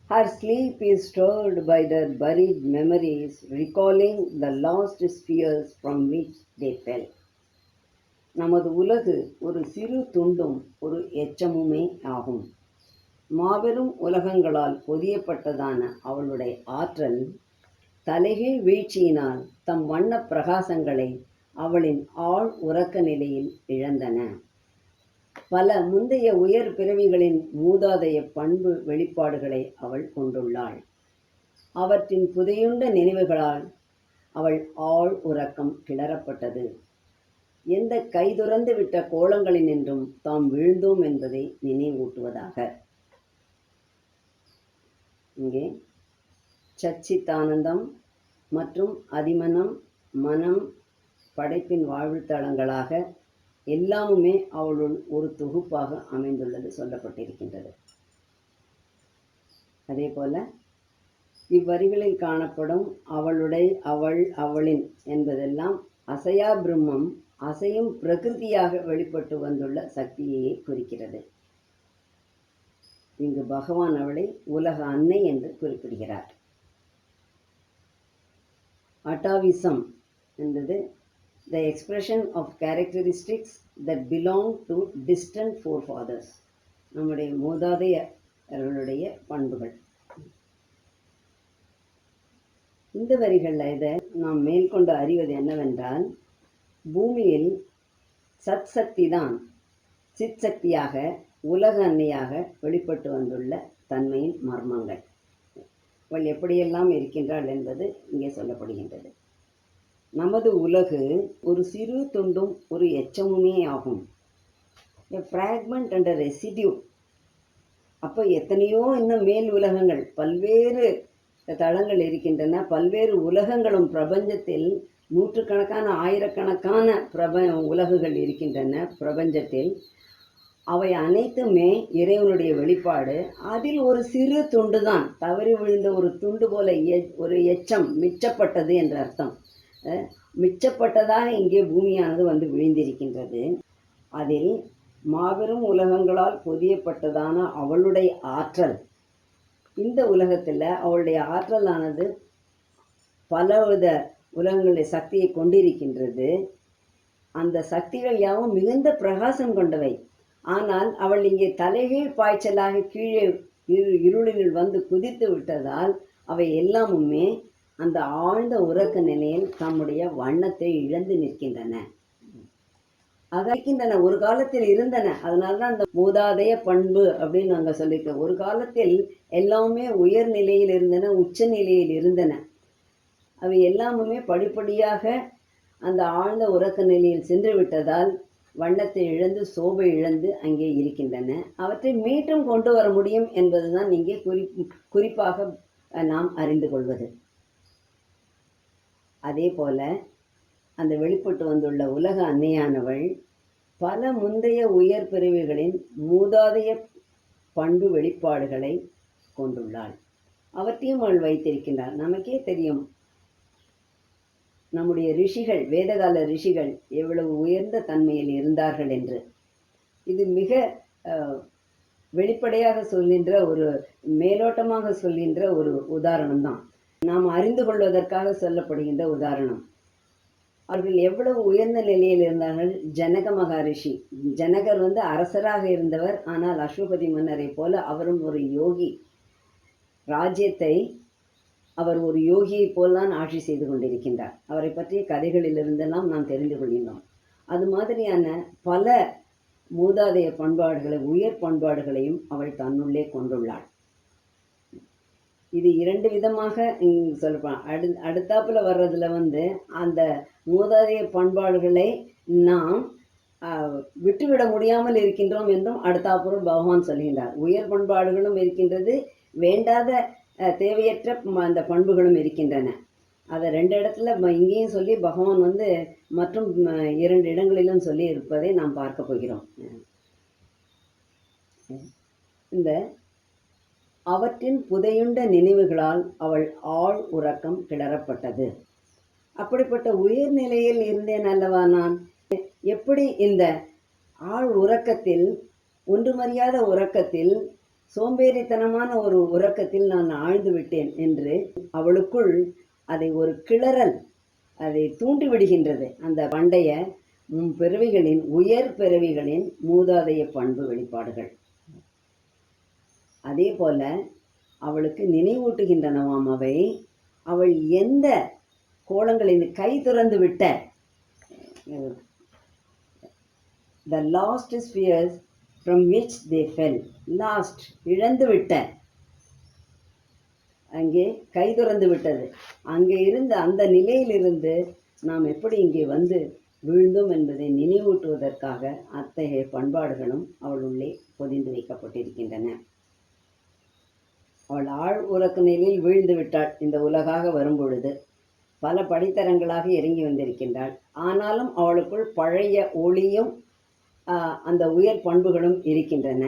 Speaker 1: Her sleep is stirred by their buried memories, recalling the lost spheres from which they fell. நமது உலகு ஒரு சிறு துண்டும் ஒரு எச்சமுமே ஆகும். மாபெரும் உலகங்களால் பொதியப்பட்டதான அவளுடைய ஆற்றல் தலைகீழ் வீழ்ச்சியினால் தம் வண்ண பிரகாசங்களை அவளின் ஆழ் உறக்க நிலையில் இழந்தன. பல முந்தைய உயர் பிறவிகளின் மூதாதைய பண்பு வெளிப்பாடுகளை அவள் கொண்டுள்ளாள். அவற்றின் புதையுண்ட நினைவுகளால் அவள் ஆழ் உறக்கம் கிளறப்பட்டது. எந்த கைதுறந்து விட்ட கோலங்களினின்றும் தாம் விழுந்தோம் என்பதை நினைவூட்டுவதாக. இங்கே சச்சித்தானந்தம் மற்றும் அதிமனம், மனம், படைப்பின் வாழ்வுத்தளங்களாக எல்லாமுமே அவளுள் ஒரு தொகுப்பாக அமைந்துள்ளது சொல்லப்பட்டிருக்கின்றது. அதே போல இவ்வரிகளில் காணப்படும் அவளுடைய, அவள், அவளின் என்பதெல்லாம் அசையா பிரம்மம், அசையும் பிரகிருதியாக வெளிப்பட்டு வந்துள்ள சக்தியையே குறிக்கிறது. இங்கு பகவான் அவளை உலக அன்னை என்று குறிப்பிடுகிறார். அட்டாவிசம் என்பது the expression of characteristics that belong to distant forefathers, நம்முடைய மூதாதையர்களுடைய பண்புகள். இந்த வரிகளில் இதை நாம் மேற்கொண்டு அறிவது என்னவென்றால், பூமியில் சத் சக்தி தான் சித் சக்தியாக, உலக அன்னையாக வெளிப்பட்டு வந்துள்ள தன்மையின் மர்மங்கள். அவள் எப்படியெல்லாம் இருக்கின்றாள் என்பது இங்கே சொல்லப்படுகின்றது. நமது உலகு ஒரு சிறு துண்டும் ஒரு எச்சமுமே ஆகும். A fragment and a residue. அப்போ எத்தனையோ இன்னும் மேல் உலகங்கள், பல்வேறு தளங்கள் இருக்கின்றன. பல்வேறு உலகங்களும் பிரபஞ்சத்தில் நூற்றுக்கணக்கான ஆயிரக்கணக்கான உலகுகள் இருக்கின்றன பிரபஞ்சத்தில். அவை அனைத்துமே இறைவனுடைய வெளிப்பாடு. அதில் ஒரு சிறு துண்டு தான், தவறி விழுந்த ஒரு துண்டு போல ஒரு எச்சம் மிச்சப்பட்டது என்ற அர்த்தம். மிச்சப்பட்டதாக இங்கே பூமியானது வந்து விழுந்திருக்கின்றது. அதில் மாபெரும் உலகங்களால் பொதியப்பட்டதான அவளுடைய ஆற்றல், இந்த உலகத்தில் அவளுடைய ஆற்றலானது பலவித உலகங்களுடைய சக்தியை கொண்டிருக்கின்றது. அந்த சக்திகள் யாவும் மிகுந்த பிரகாசம் கொண்டவை. ஆனால் அவள் இங்கே தலைகீழ் பாய்ச்சலாக கீழே இருளில் வந்து குதித்து விட்டதால் அவை எல்லாமுமே அந்த ஆழ்ந்த உறக்க நிலையில் தம்முடைய வண்ணத்தை இழந்து நிற்கின்றன. இருக்கின்றன, ஒரு காலத்தில் இருந்தன. அதனால்தான் அந்த மூதாதைய பண்பு அப்படின்னு நாங்கள் சொல்லியிருக்கோம். ஒரு காலத்தில் எல்லாமே உயர் நிலையில் இருந்தன, உச்ச நிலையில் இருந்தன. அவை எல்லாமுமே படிப்படியாக அந்த ஆழ்ந்த உறக்க நிலையில் சென்று விட்டதால் வண்ணத்தை இழந்து சோபை இழந்து அங்கே இருக்கின்றன. அவற்றை மீண்டும் கொண்டு வர முடியும் என்பதுதான் இங்கே குறிப்பாக நாம் அறிந்து கொள்வது. அதே போல அந்த வெளிப்பட்டு வந்துள்ள உலக அன்னையானவள் பல முந்தைய உயர் பிரிவுகளின் மூதாதைய பண்பு வெளிப்பாடுகளை கொண்டுள்ளாள். அவற்றையும் அவள் வைத்திருக்கின்றாள். நமக்கே தெரியும், நம்முடைய ரிஷிகள், வேதகால ரிஷிகள் எவ்வளவு உயர்ந்த தன்மையில் இருந்தார்கள் என்று. இது மிக வெளிப்படையாக சொல்கின்ற, ஒரு மேலோட்டமாக சொல்கின்ற ஒரு உதாரணம்தான், நாம் அறிந்து கொள்வதற்காக சொல்லப்படுகின்ற உதாரணம். அவர்கள் எவ்வளவு உயர்ந்த நிலையில் இருந்தார்கள். ஜனக மகாரிஷி, ஜனகர் வந்து அரசராக இருந்தவர். ஆனால் அஸ்வபதி மன்னரை போல அவரும் ஒரு யோகி. ராஜ்யத்தை அவர் ஒரு யோகியை போல்தான் ஆட்சி செய்து கொண்டிருக்கின்றார். அவரை பற்றிய கதைகளிலிருந்தெல்லாம் நாம் தெரிந்து கொள்கின்றோம். அது மாதிரியான பல மூதாதைய பண்பாடுகளை, உயர் பண்பாடுகளையும் அவள் தன்னுள்ளே கொண்டுள்ளாள். இது இரண்டு விதமாக சொல்லப்போம். அடுத்தாப்புல வர்றதுல வந்து அந்த மூதாதைய பண்பாடுகளை நாம் விட்டுவிட முடியாமல் இருக்கின்றோம் என்றும் அடுத்தாப்புறம் பகவான் சொல்கின்றார். உயர் பண்பாடுகளும் இருக்கின்றது, வேண்டாத தேவையற்ற அந்த பண்புகளும் இருக்கின்றன. அதை ரெண்டு இடத்துல இங்கேயும் சொல்லி பகவான் வந்து மற்றும் 2 இடங்களிலும் சொல்லி இருப்பதை நாம் பார்க்க போகிறோம். இந்த அவற்றின் புதையுண்ட நினைவுகளால் அவள் ஆழ் உறக்கம் கிளறப்பட்டது. அப்படிப்பட்ட உயர்நிலையில் இருந்தேன் அல்லவா நான், எப்படி இந்த ஆழ் உறக்கத்தில், ஒன்றுமறியாத உறக்கத்தில், சோம்பேறித்தனமான ஒரு உறக்கத்தில் நான் ஆழ்ந்து விட்டேன் என்று அவளுக்குள் அதை ஒரு கிளறல் அதை தூண்டிவிடுகின்றது. அந்த பண்டைய பிறவிகளின், உயர் பிறவிகளின் மூதாதைய பண்பு வெளிப்பாடுகள். அதே போல அவளுக்கு நினைவூட்டுகின்றனவாம் அவை. அவள் எந்த கோலங்களின் கை துறந்து விட்ட the lost spheres from which they fell, lost இழந்து விட்ட, அங்கே கை துறந்து விட்டது. அங்கே இருந்த அந்த நிலையிலிருந்து நாம் எப்படி இங்கே வந்து வீழ்ந்தோம் என்பதை நினைவூட்டுவதற்காக அத்தகைய பண்பாடுகளும் அவளுள்ளே பொதிந்து வைக்கப்பட்டிருக்கின்றன. அவள் ஆழ் உறக்க நிலையில் வீழ்ந்து விட்டாள். இந்த உலகாக வரும்பொழுது பல படித்தரங்களாக இறங்கி வந்திருக்கின்றாள். ஆனாலும் அவளுக்குள் பழைய ஒளியும் அந்த உயர் பண்புகளும் இருக்கின்றன.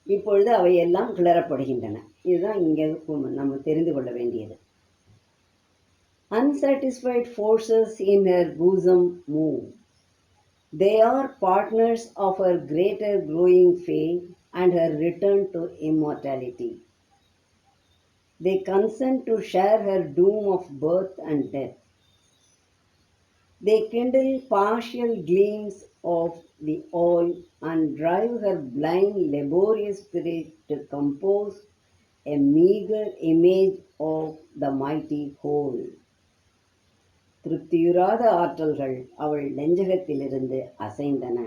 Speaker 1: இப்பொழுது அவை எல்லாம் கிளறப்படுகின்றன. இதுதான் இங்கே நம்ம தெரிந்து கொள்ள வேண்டியது. Unsatisfied forces in her bosom move. They are partners of her greater growing faith and her return to immortality. They consent to share her doom of birth and death. They kindle partial gleams of the all and drive her blind, laborious spirit to compose a meager image of the mighty whole. திருப்தியுறாத ஆற்றல்கள் அவள் நெஞ்சகத்திலிருந்து அசைந்தன.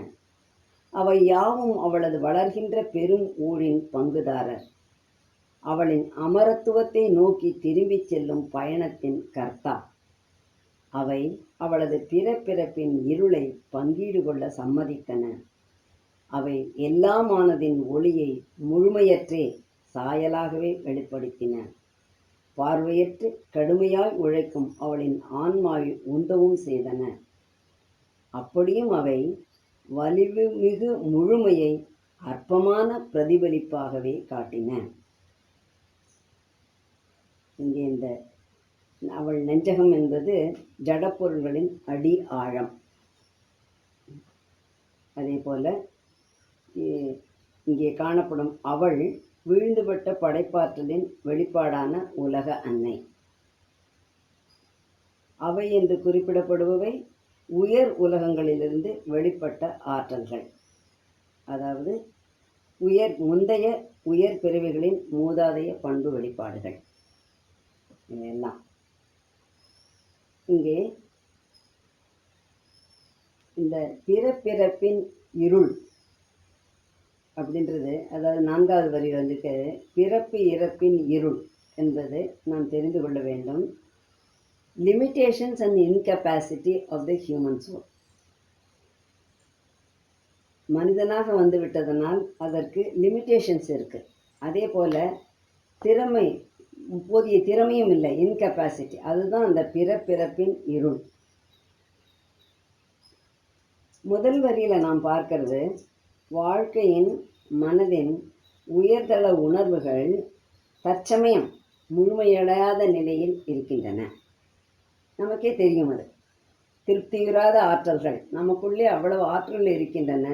Speaker 1: அவை யாவும் அவளது வளர்கின்ற பெரும் ஊழின் பங்குதாரர். அவளின் அமரத்துவத்தை நோக்கி திரும்பிச் செல்லும் பயணத்தின் கர்த்தா. அவை அவளது பிறப்பிறப்பின் இருளை பங்கீடு கொள்ள சம்மதித்தன. அவை எல்லாமானதின் ஒளியை முழுமையற்றே சாயலாகவே வெளிப்படுத்தின. பார்வையற்று கடுமையாய் உழைக்கும் அவளின் ஆன்மாவை உந்தவும் செய்தன. அப்படியும் அவை வலிவு மிகு முழுமையை அற்பமான பிரதிபலிப்பாகவே காட்டின. இங்கே இந்த அவள் நெஞ்சகம் என்பது ஜடப்பொருள்களின் அடி ஆழம். அதே போல இங்கே காணப்படும் அவள் வீழ்ந்துபட்ட படைப்பாற்றலின் வெளிப்பாடான உலக அன்னை. அவை என்று குறிப்பிடப்படுபவை உயர் உலகங்களிலிருந்து வெளிப்பட்ட ஆற்றல்கள், அதாவது முந்தைய உயர் பிறவிகளின் மூதாதைய பண்பு வெளிப்பாடுகள். இதெல்லாம் இங்கே இந்த பிறப்பிறப்பின் இருள் அப்படின்றது, அதாவது 4வது வரியில் வந்துட்டு பிறப்பு இறப்பின் இருள் என்பது நாம் தெரிந்து கொள்ள வேண்டும். Limitations and incapacity of the human soul. மனிதனாக வந்து விட்டதனால் அதற்கு லிமிட்டேஷன்ஸ் இருக்குது. அதே போல் போதிய திறமையும் இல்லை, இன்கெப்பாசிட்டி. அதுதான் அந்த பிறப்பிறப்பின் இருள். முதல் வரியில் நாம் பார்க்கிறது வாழ்க்கையின் மனதின் உயர்தள உணர்வுகள் தற்சமயம் முழுமையடையாத நிலையில் இருக்கின்றன. நமக்கே தெரியும், அது திருப்தியுறாத ஆற்றல்கள். நமக்குள்ளே அவ்வளவு ஆற்றல் இருக்கின்றன.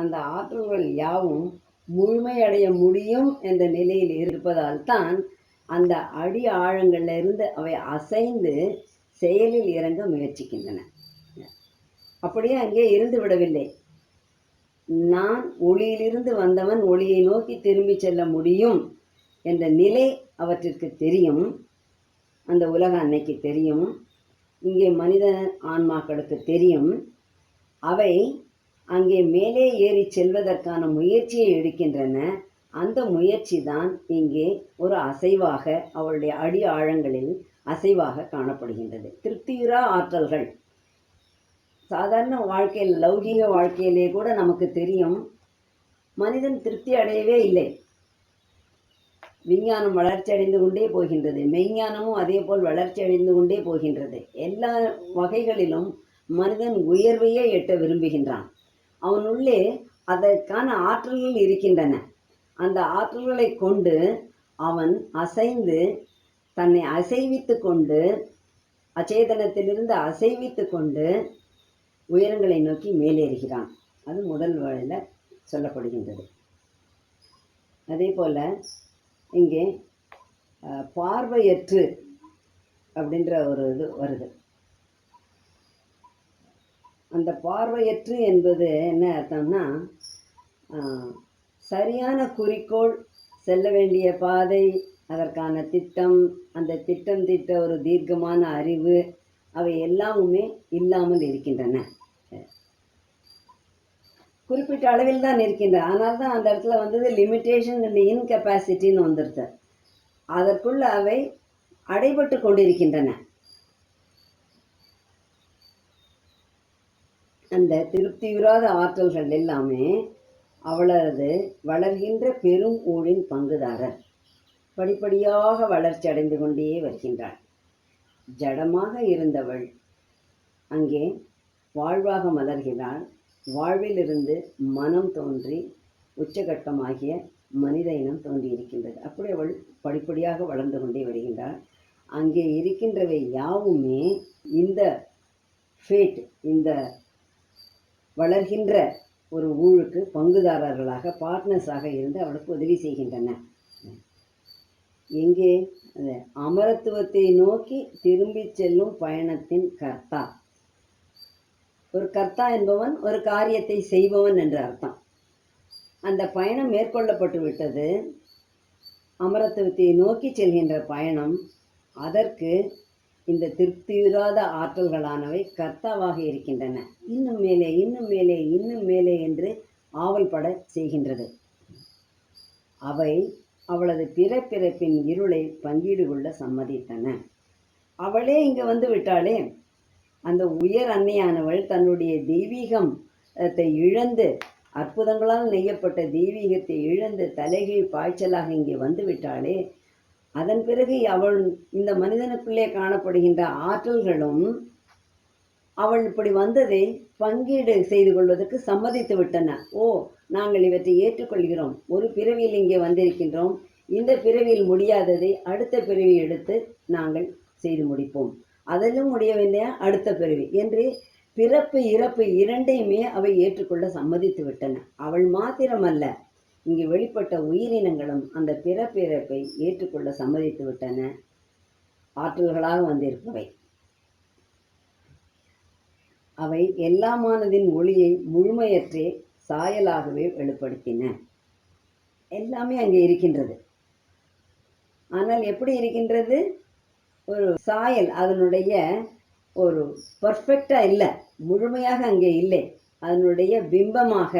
Speaker 1: அந்த ஆற்றல்கள் யாவும் முழுமையடைய முடியும் என்ற நிலையில் இருப்பதால் தான் அந்த அடி ஆழங்களிலிருந்து அவை அசைந்து செயலில் இறங்க முயற்சிக்கின்றன. அப்படியே அங்கே இருந்து விடவில்லை. நான் ஒளியிலிருந்து வந்தவன் ஒளியை நோக்கி திரும்பி செல்ல முடியும் என்ற நிலை அவற்றிற்கு தெரியும். அந்த உலக அன்னைக்கு தெரியும், இங்கே மனித ஆன்மாக்களுக்கு தெரியும். அவை அங்கே மேலே ஏறி செல்வதற்கான முயற்சியை எடுக்கின்றன. அந்த முயற்சி தான் இங்கே ஒரு அசைவாக, அவளுடைய அடி ஆழங்களில் அசைவாக காணப்படுகின்றது. திருப்தியுறா ஆற்றல்கள். சாதாரண வாழ்க்கையில், லௌகீக வாழ்க்கையிலே கூட நமக்கு தெரியும், மனிதன் திருப்தி அடையவே இல்லை. விஞ்ஞானம் வளர்ச்சி அடைந்து கொண்டே போகின்றது, மெய்ஞானமும் அதே போல் வளர்ச்சி அடைந்து கொண்டே போகின்றது. எல்லா வகைகளிலும் மனிதன் உயர்வையே எட்ட விரும்புகின்றான். அவனுள்ளே அதற்கான ஆற்றல்கள் இருக்கின்றன. அந்த ஆற்றல்களை கொண்டு அவன் அசைந்து தன்னை அசைவித்து கொண்டு, அச்சேதனத்திலிருந்து அசைவித்து கொண்டு உயரங்களை நோக்கி மேலேறுகிறான். அது முதல் வழியில் சொல்லப்படுகின்றது. அதே போல் இங்கே பார்வையற்று அப்படின்ற ஒரு இது வருது. அந்த பார்வையற்று என்பது என்ன அர்த்தம்னா, சரியான குறிக்கோள், செல்ல வேண்டிய பாதை, அதற்கான திட்டம், அந்த திட்டம் தீட்ட ஒரு தீர்க்கமான அறிவு, அவை எல்லாமுமே இல்லாமல் இருக்கின்றன. குறிப்பிட்ட அளவில் தான் இருக்கின்றன. ஆனால் தான் அந்த இடத்துல வந்தது லிமிட்டேஷன் அண்ட் இன்கெப்பாசிட்டின்னு வந்துடுது. அதற்குள்ள அவை அடைபட்டு கொண்டிருக்கின்றன. அந்த திருப்தியுறாத ஆற்றல்கள் எல்லாமே அவளது வளர்கின்ற பெரும் ஊழின் பங்குதாரர். படிப்படியாக வளர்ச்சி அடைந்து கொண்டே வருகின்றாள். ஜடமாக இருந்தவள் அங்கே வாழ்வாக மலர்கிறாள். வாழ்விலிருந்து மனம் தோன்றி உச்சகட்டமாகிய மனித இனம் தோன்றியிருக்கின்றது. அப்படி அவள் படிப்படியாக வளர்ந்து கொண்டே வருகின்றாள். அங்கே இருக்கின்றவை யாவுமே இந்த ஃபேட், இந்த வளர்கின்ற ஒரு ஊழுக்கு பங்குதாரர்களாக, பார்ட்னர்ஸாக இருந்து அவளுக்கு உதவி செய்கின்றன. எங்கே? அமரத்துவத்தை நோக்கி திரும்பி செல்லும் பயணத்தின் கர்த்தா. ஒரு கர்த்தா என்பவன் ஒரு காரியத்தை செய்பவன் என்று அர்த்தம். அந்த பயணம் மேற்கொள்ளப்பட்டு விட்டது. அமரத்துவத்தை நோக்கி செல்கின்ற பயணம். அதற்கு இந்த திருப்தியுறாத ஆற்றல்களானவை கர்த்தாவாக இருக்கின்றன. இன்னும் மேலே, இன்னும் மேலே, இன்னும் மேலே என்று ஆவல் பட செய்கின்றது. அவை அவளது பிறப்பிறப்பின் இருளை பங்கீடு கொள்ள சம்மதித்தன. அவளே இங்கு வந்து விட்டாளே. அந்த உயர் அன்னையானவள் தன்னுடைய தெய்வீகத்தை இழந்து, அற்புதங்களால் நெய்யப்பட்ட தெய்வீகத்தை இழந்து தலைகீழ் பாய்ச்சலாக இங்கே வந்து விட்டாளே. அதன் பிறகு அவள் இந்த மனிதனுக்குள்ளே காணப்படுகின்ற ஆற்றல்களும் அவள் இப்படி வந்ததை பங்கீடு செய்து கொள்வதற்கு சம்மதித்து விட்டன. ஓ, நாங்கள் இவற்றை ஏற்றுக்கொள்கிறோம், ஒரு பிறவியில் இங்கே வந்திருக்கின்றோம், இந்த பிறவியில் முடியாததை அடுத்த பிறவி எடுத்து நாங்கள் செய்து முடிப்போம், அதிலும் முடியவில்லையா அடுத்த பிறவி என்று பிறப்பு இறப்பு இரண்டையுமே அவை ஏற்றுக்கொள்ள சம்மதித்து விட்டன. அவள் மாத்திரமல்ல, இங்கு வெளிப்பட்ட உயிரினங்களும் அந்த பிறப்பிறப்பை ஏற்றுக்கொள்ள சம்மதித்து விட்டன. ஆற்றல்களாக வந்திருப்பவை அவை எல்லாமானதின் ஒளியை முழுமையற்றே சாயலாகவே வெளிப்படுத்தின. எல்லாமே அங்கே இருக்கின்றது. ஆனால் எப்படி இருக்கின்றது? ஒரு சாயல், அதனுடைய ஒரு பர்ஃபெக்டா இல்லை, முழுமையாக அங்கே இல்லை. அதனுடைய பிம்பமாக,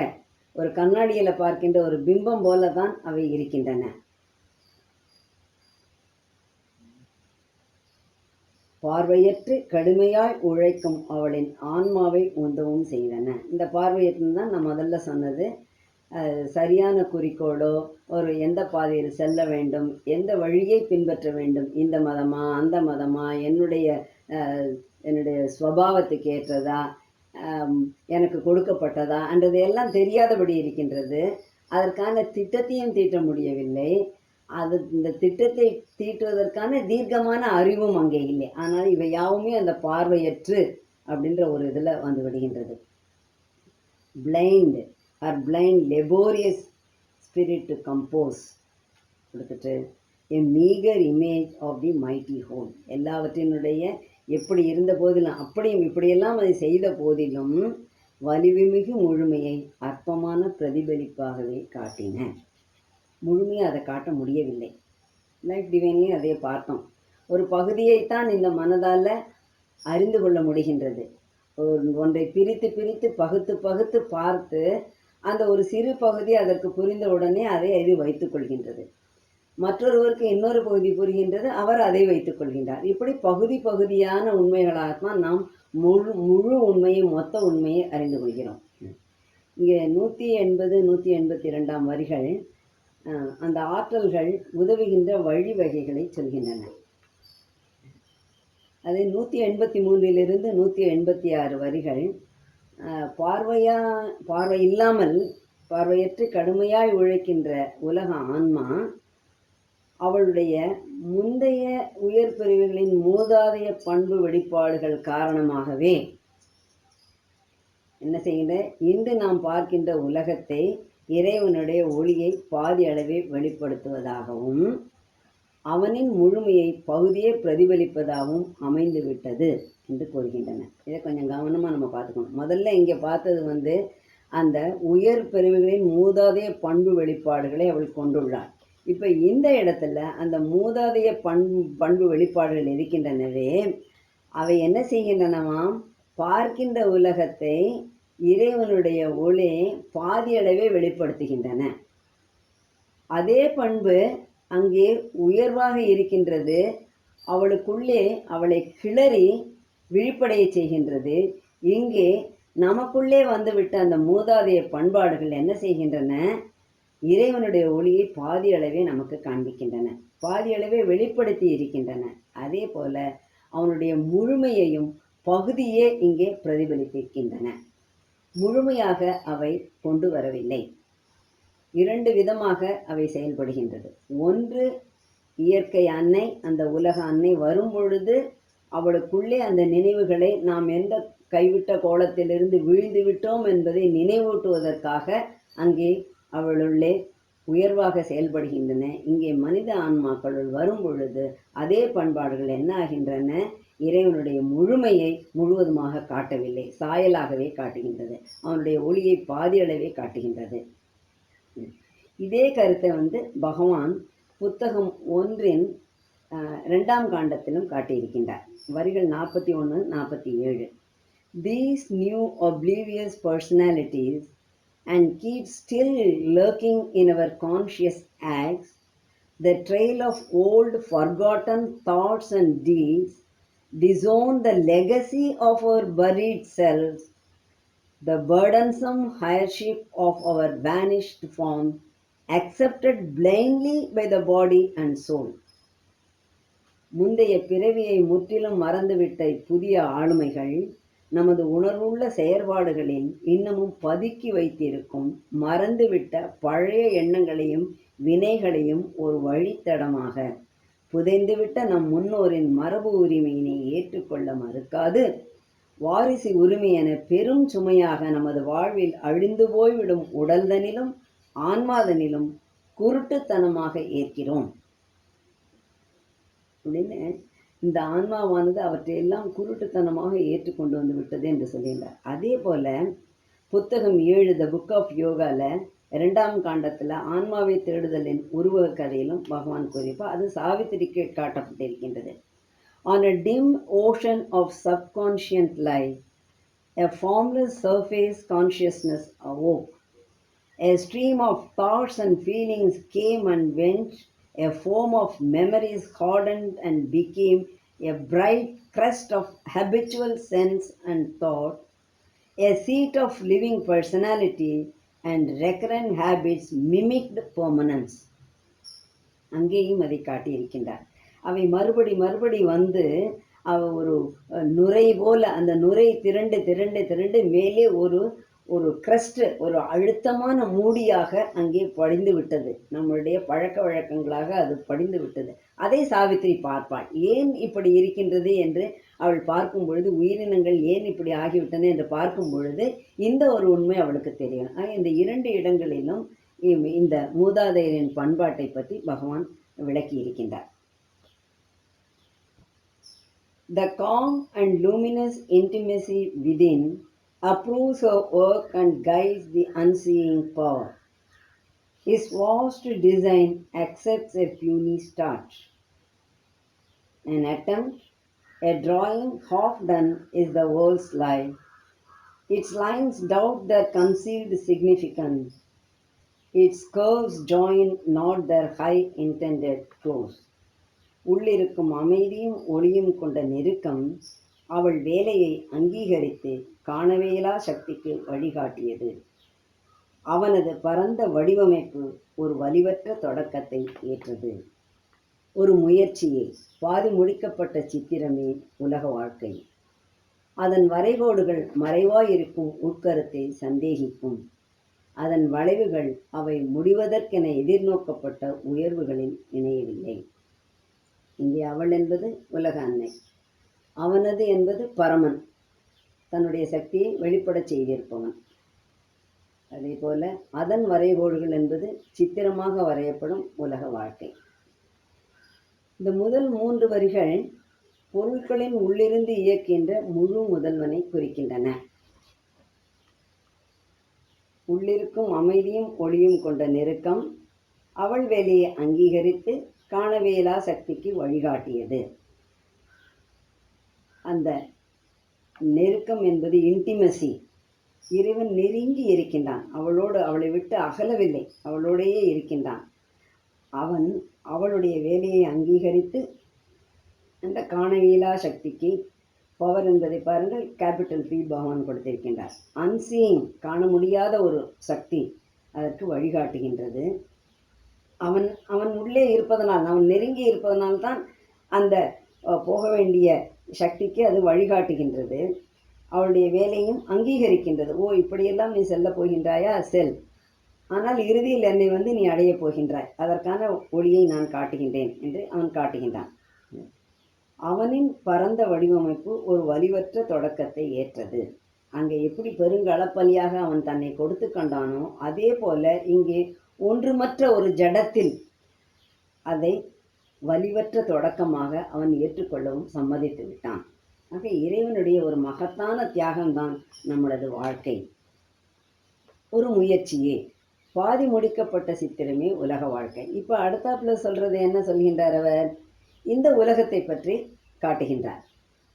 Speaker 1: ஒரு கண்ணாடியில பார்க்கின்ற ஒரு பிம்பம் போல தான் அவை இருக்கின்றன. பார்வையற்று கடுமையாய் உழைக்கும் அவளின் ஆன்மாவை உந்தவும் செய்தன. இந்த பார்வையற்றுன்னு தான் நான் முதல்ல சொன்னது. சரியான குறிக்கோளோ, ஒரு எந்த பாதையில் செல்ல வேண்டும், எந்த வழியை பின்பற்ற வேண்டும், இந்த மதமா அந்த மதமா, என்னுடைய ஸ்வபாவத்துக்கு ஏற்றதா, எனக்கு கொடுக்கப்பட்டதா என்றதையெல்லாம் தெரியாதபடி இருக்கின்றது. அதற்கான திட்டத்தையும் தீட்ட முடியவில்லை. இந்த திட்டத்தை தீட்டுவதற்கான தீர்க்கமான அறிவும் அங்கே இல்லை. ஆனால் இவை யாவுமே அந்த பார்வையற்று அப்படின்ற ஒரு இதில் வந்து விடுகின்றது. Blind or blind laborious spirit to compose கொடுத்துட்டு a meagre image of the mighty whole. எல்லாவற்றினுடைய எப்படி இருந்த போதிலும், அப்படியும் இப்படியெல்லாம் அதை செய்த போதிலும் வலிவுமிகு முழுமையை அற்பமான பிரதிபலிப்பாகவே காட்டின. முழுமையாக அதை காட்ட முடியவில்லை. லைஃப் டிவைன்லேயும் அதே பார்த்தோம். ஒரு பகுதியைத்தான் இந்த மனதால் அறிந்து கொள்ள முடிகின்றது. ஒன்றை பிரித்து பிரித்து பகுத்து பகுத்து பார்த்து அந்த ஒரு சிறு பகுதி அதற்கு புரிந்த உடனே அதை அது வைத்துக் கொள்கின்றது. மற்றொருவருக்கு இன்னொரு பகுதி புரிகின்றது, அவர் அதை வைத்துக் கொள்கின்றார். இப்படி பகுதி பகுதியான உண்மைகளாகத்தான் நாம் முழு உண்மையை, மொத்த உண்மையை அறிந்து கொள்கிறோம். இங்கே 180 182 வரிகள் அந்த ஆற்றல்கள் உதவுகின்ற வழிவகைகளை சொல்கின்றன. அது 183 186 வரிகள் பார்வை இல்லாமல் பார்வையற்று கடுமையாய் உழைக்கின்ற உலக ஆன்மா அவளுடைய முந்தைய உயர் பிரிவுகளின் மூதாதைய பண்பு வெளிப்பாடுகள் காரணமாகவே என்ன செய்கின்ற இன்று நாம் பார்க்கின்ற உலகத்தை இறைவனுடைய ஒளியை பாதி அளவே வெளிப்படுத்துவதாகவும் அவனின் முழுமையை பகுதியை பிரதிபலிப்பதாகவும் அமைந்து விட்டது என்று கூறுகின்றன. இதை கொஞ்சம் கவனமாக நம்ம பார்த்துக்கணும். முதல்ல இங்கே பார்த்தது அந்த உயர் பிரிவுகளின் மூதாதைய பண்பு வெளிப்பாடுகளை அவள் கொண்டுள்ளாள். இப்போ இந்த இடத்துல அந்த மூதாதைய பண்பு வெளிப்பாடுகள் இருக்கின்றனவே, அவை என்ன செய்கின்றனவாம்? பார்க்கின்ற உலகத்தை இறைவனுடைய ஒளி பாதியளவே வெளிப்படுத்துகின்றன. அதே பண்பு அங்கே உயர்வாக இருக்கின்றது. அவளுக்குள்ளே அவளை கிளறி விழிப்படைய செய்கின்றது. இங்கே நமக்குள்ளே வந்துவிட்ட அந்த மூதாதைய பண்பாடுகள் என்ன செய்கின்றன? இறைவனுடைய ஒளியை பாதி அளவே நமக்கு காண்பிக்கின்றன, பாதி அளவே வெளிப்படுத்தி இருக்கின்றன. அதே போல அவனுடைய முழுமையையும் பகுதியே இங்கே பிரதிபலித்திருக்கின்றன. முழுமையாக அவை கொண்டு வரவில்லை. இரண்டு விதமாக அவை செயல்படுகின்றது. ஒன்று, இயற்கை அன்னை, அந்த உலக அன்னை வரும் பொழுது அவளுக்குள்ளே அந்த நினைவுகளை நாம் எந்த கைவிட்ட கோலத்திலிருந்து வீழ்ந்து விட்டோம் என்பதை நினைவூட்டுவதற்காக அங்கே அவளுள்ளே உயர்வாக செயல்படுகின்றன. இங்கே மனித ஆன்மாக்களுள் வரும் பொழுது அதே பண்பாடுகள் என்ன ஆகின்றன? இறைவனுடைய முழுமையை முழுவதுமாக காட்டவில்லை, சாயலாகவே காட்டுகின்றது. அவனுடைய ஒளியை பாதியளவே காட்டுகின்றது. இதே கருத்தை பகவான் புத்தகம் 1 2ஆம் காண்டத்திலும் காட்டியிருக்கின்றார். வரிகள் 41 47. These new oblivious personalities and keep still lurking in our conscious acts, the trail of old forgotten thoughts and deeds, disown the legacy of our buried selves, the burdensome heirship of our vanished form, accepted blindly by the body and soul. முந்தைய பிறவியை முற்றிலும் மறந்துவிட்ட புதிய ஆளுமைகள் நமது உணர்வுள்ள செயற்பாடுகளில் இன்னமும் பதுக்கி வைத்திருக்கும் மறந்துவிட்ட பழைய எண்ணங்களையும் வினைகளையும் ஒரு வழித்தடமாக புதைந்துவிட்ட நம் முன்னோரின் மரபு உரிமையினை ஏற்றுக்கொள்ள மறுக்காது வாரிசு உரிமை என பெரும் சுமையாக நமது வாழ்வில் அழிந்து போய்விடும் உடல்தனிலும் ஆன்மாதனிலும் குருட்டுத்தனமாக ஏற்கிறோம் அப்படின்னு இந்த ஆன்மாவானது அவற்றையெல்லாம் குருட்டுத்தனமாக ஏற்றுக்கொண்டு வந்து விட்டது என்று சொல்லியிருந்தார். அதே போல புத்தகம் 7 த புக் ஆஃப் யோகாவில் 2ஆம் காண்டத்தில் ஆன்மாவை தேடுதலின் உருவக கதையிலும் பகவான் கூறியிருப்பார். அது சாவித்திரிக்கு காட்டப்பட்டிருக்கின்றது. On a dim ocean of subconscious life, a formless surface consciousness awoke. A stream of thoughts and feelings came and went. A foam of memories hardened and became a bright crest of habitual sense and thought, a seat of living personality, and recurrent habits mimicked permanence. அங்கேயும் அதை காட்டியிருக்கின்றார். அவை மறுபடி வந்து ஒரு நுரை போல அந்த நுரை திரண்டு திரண்டு திரண்டு மேலே ஒரு கிரஸ்ட், ஒரு அழுத்தமான மூடியாக அங்கே படிந்து விட்டது. நம்மளுடைய பழக்க வழக்கங்களாக அது படிந்து விட்டது. அதை சாவித்திரி பார்ப்பாள். ஏன் இப்படி இருக்கின்றது என்று அவள் பார்க்கும் பொழுது, உயிரினங்கள் ஏன் இப்படி ஆகிவிட்டன என்று பார்க்கும் பொழுது இந்த ஒரு உண்மை அவளுக்கு தெரியும். இந்த 2 இடங்களிலும் இந்த மூதாதையரின் பண்பாட்டை பற்றி பகவான் விளக்கி இருக்கின்றார். The calm and luminous intimacy within approves her work and guides the unseeing power. His vast design accepts a puny start. An attempt, a drawing half done is the world's life. Its lines doubt their concealed significance. Its curves join not their high intended flows. உள்ளிருக்கும் அமைதியும் ஒளியும் கொண்ட நெருக்கம் அவள் வேலையை அங்கீகரித்து காணவேலா சக்திக்கு வழிகாட்டியது. அவனது பரந்த வடிவமைப்பு ஒரு வலிவற்ற தொடக்கத்தை ஏற்றது. ஒரு முயற்சியை பாதி முடிக்கப்பட்ட சித்திரமே உலக வாழ்க்கை. அதன் வரைகோடுகள் மறைவாயிருக்கும் உட்கருத்தை சந்தேகிக்கும். அதன் வளைவுகள் அவை முடிவதற்கென எதிர்நோக்கப்பட்ட உயர்வுகளில் இணையவில்லை. இங்கே அவள் என்பது உலக அன்னை, அவனது என்பது பரமன், தன்னுடைய சக்தியை வெளிப்படச் செய்திருப்பவன். அதே போல அதன் வரைகோடுகள் என்பது சித்திரமாக வரையப்படும் உலக வாழ்க்கை. இந்த முதல் 3 வரிகள் பொருட்களின் உள்ளிருந்து இயக்கின்ற முழு முதல்வனை குறிக்கின்றன. உள்ளிருக்கும் அமைதியும் ஒளியும் கொண்ட நெருக்கம் அவள் வேலையை அங்கீகரித்து காணவேலா சக்திக்கு வழிகாட்டியது. அந்த நெருக்கம் என்பது இன்டிமசி. இறைவன் நெருங்கி இருக்கின்றான், அவளை விட்டு அகலவில்லை, அவளோடையே இருக்கின்றான். அவன் அவளுடைய வேலையை அங்கீகரித்து அந்த காணவேலா சக்திக்கு பவர் என்பதை பாருங்கள், கேபிட்டல் P பகவான் கொடுத்திருக்கின்றார். அன்சீயிங், காண முடியாத ஒரு சக்தி அதற்கு வழிகாட்டுகின்றது. அவன் உள்ளே இருப்பதனால், அவன் நெருங்கி இருப்பதனால்தான் அந்த போக வேண்டிய சக்திக்கு அது வழிகாட்டுகின்றது. அவளுடைய வேலையும் அங்கீகரிக்கின்றது. ஓ, இப்படியெல்லாம் நீ செல்ல போகின்றாயா, செல், ஆனால் இறுதியில் என்னை நீ அடையப் போகின்றாய், அதற்கான ஒளியை நான் காட்டுகின்றேன் என்று அவன் காட்டுகின்றான். அவனின் பரந்த வடிவமைப்பு ஒரு வலிவற்ற தொடக்கத்தை ஏற்றது. அங்கே எப்படி பெருங்களப்பலியாக அவன் தன்னை கொடுத்து கொண்டானோ அதே போல இங்கே ஒன்றுமற்ற ஒரு ஜடத்தில் அதை வலிவற்ற தொடக்கமாக அவன் ஏற்றுக்கொள்ளவும் சம்மதித்து விட்டான். ஆக இறைவனுடைய ஒரு மகத்தான தியாகம்தான் நம்மளது வாழ்க்கை. ஒரு முயற்சியே, பாதி முடிக்கப்பட்ட சித்திரமே உலக வாழ்க்கை. இப்போ அடுத்தாப்புல சொல்றது என்ன சொல்கின்றார் அவர்? இந்த உலகத்தை பற்றி காட்டுகின்றார்.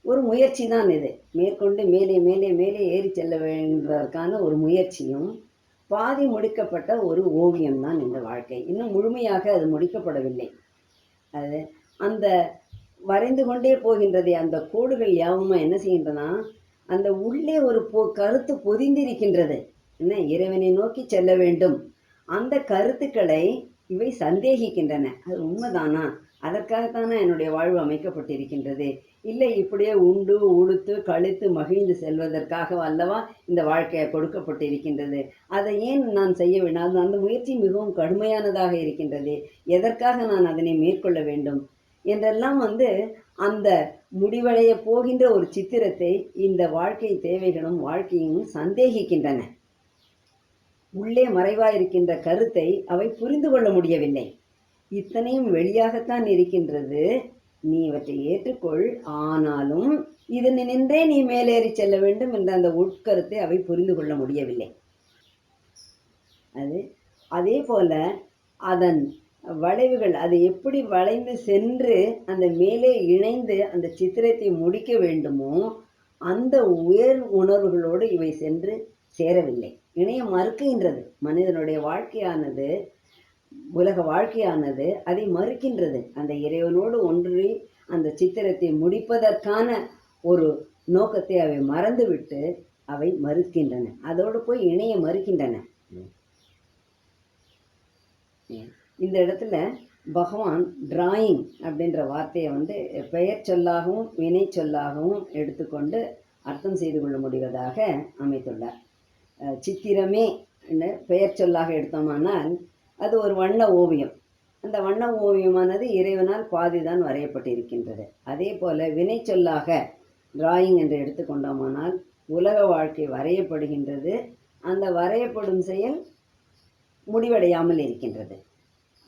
Speaker 1: ஒரு முயற்சி தான் இது. மேற்கொண்டு மேலே மேலே மேலே ஏறி செல்ல வேண்டுவதற்கான ஒரு முயற்சியும் பாதி முடிக்கப்பட்ட ஒரு ஓவியம்தான் இந்த வாழ்க்கை. இன்னும் முழுமையாக அது முடிக்கப்படவில்லை. அது அந்த வரைந்து கொண்டே போகின்றதே அந்த கோடுகள் யாவுமா என்ன செய்கின்றனா, அந்த உள்ளே ஒரு கருத்து பொதிந்திருக்கின்றது. என்ன, இறைவனை நோக்கி செல்ல வேண்டும். அந்த கருத்துக்களை இவை சந்தேகிக்கின்றன. அது உண்மைதானா? அதற்காகத்தானே என்னுடைய வாழ்வு அமைக்கப்பட்டிருக்கின்றது? இல்லை, இப்படியே உண்டு உடுத்து கழித்து மகிழ்ந்து செல்வதற்காக அல்லவா இந்த வாழ்க்கை கொடுக்கப்பட்டிருக்கின்றது? அதை ஏன் நான் செய்ய வேண்டும்? அந்த முயற்சி மிகவும் கடுமையானதாக இருக்கின்றது. எதற்காக நான் அதனை மேற்கொள்ள வேண்டும் என்றெல்லாம் அந்த முடிவடைய போகின்ற ஒரு சித்திரத்தை இந்த வாழ்க்கை தேவைகளும் வாழ்க்கையும் சந்தேகிக்கின்றன. உள்ளே மறைவாயிருக்கின்ற கருத்தை அவை புரிந்து கொள்ள முடியவில்லை. இத்தனையும் வெளியாகத்தான் இருக்கின்றது, நீ இவற்றை ஏற்றுக்கொள், ஆனாலும் இதனின்றே நீ மேலேறி செல்ல வேண்டும் என்ற அந்த உட்கருத்தை அவை புரிந்து கொள்ள முடியவில்லை. அதே போல அதன் வளைவுகள், அது எப்படி வளைந்து சென்று அந்த மேலே இணைந்து அந்த சித்திரத்தை முடிக்க வேண்டுமோ அந்த உயர் உணர்வுகளோடு இவை சென்று சேரவில்லை, இணைய மறுக்கின்றது. மனிதனுடைய வாழ்க்கையானது, உலக வாழ்க்கையானது அதை மறுக்கின்றது. அந்த இறைவனோடு ஒன்றி அந்த சித்திரத்தை முடிப்பதற்கான ஒரு நோக்கத்தை அவை மறந்துவிட்டு அவை மறுக்கின்றன, அதோடு போய் இணைய மறுக்கின்றன. இந்த இடத்துல பகவான் டிராயிங் அப்படின்ற வார்த்தையை பெயர் சொல்லாகவும் வினை சொல்லாகவும் எடுத்துக்கொண்டு அர்த்தம் செய்து கொள்ள முடிவதாக அமைத்துள்ளார். சித்திரமே பெயர் சொல்லாக எடுத்தோமானால் அது ஒரு வண்ண ஓவியம். அந்த வண்ண ஓவியமானது இறைவனால் பாதிதான் வரையப்பட்டிருக்கின்றது. அதே போல வினை சொல்லாக டிராயிங் என்று எடுத்துக்கொண்டோமானால் உலக வாழ்க்கை வரையப்படுகின்றது. அந்த வரையப்படும் செயல் முடிவடையாமல் இருக்கின்றது.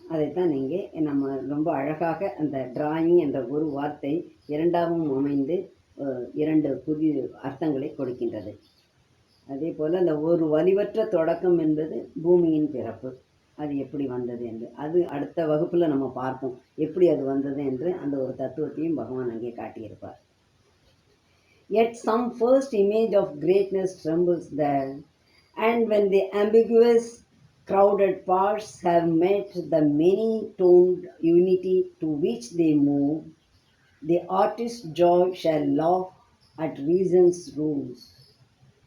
Speaker 1: அதைத்தான் இங்கே நம்ம ரொம்ப அழகாக அந்த டிராயிங் என்ற ஒரு வார்த்தை இரண்டாகவும் அமைந்து இரண்டு புதிய அர்த்தங்களை கொடுக்கின்றது. அதே போல் அந்த ஒரு வலிவற்ற தொடக்கம் என்பது பூமியின் பிறப்பு, அது எப்படி வந்தது என்று அது அடுத்த வகுப்பில் நம்ம பார்ப்போம், எப்படி அது வந்தது என்று அந்த ஒரு தத்துவத்தையும் பகவான் அங்கே காட்டியிருப்பார். Yet some first image of greatness trembles there, and when the ambiguous crowded parts have met the many-toned unity to which they move, the artist's joy shall laugh at reason's rules.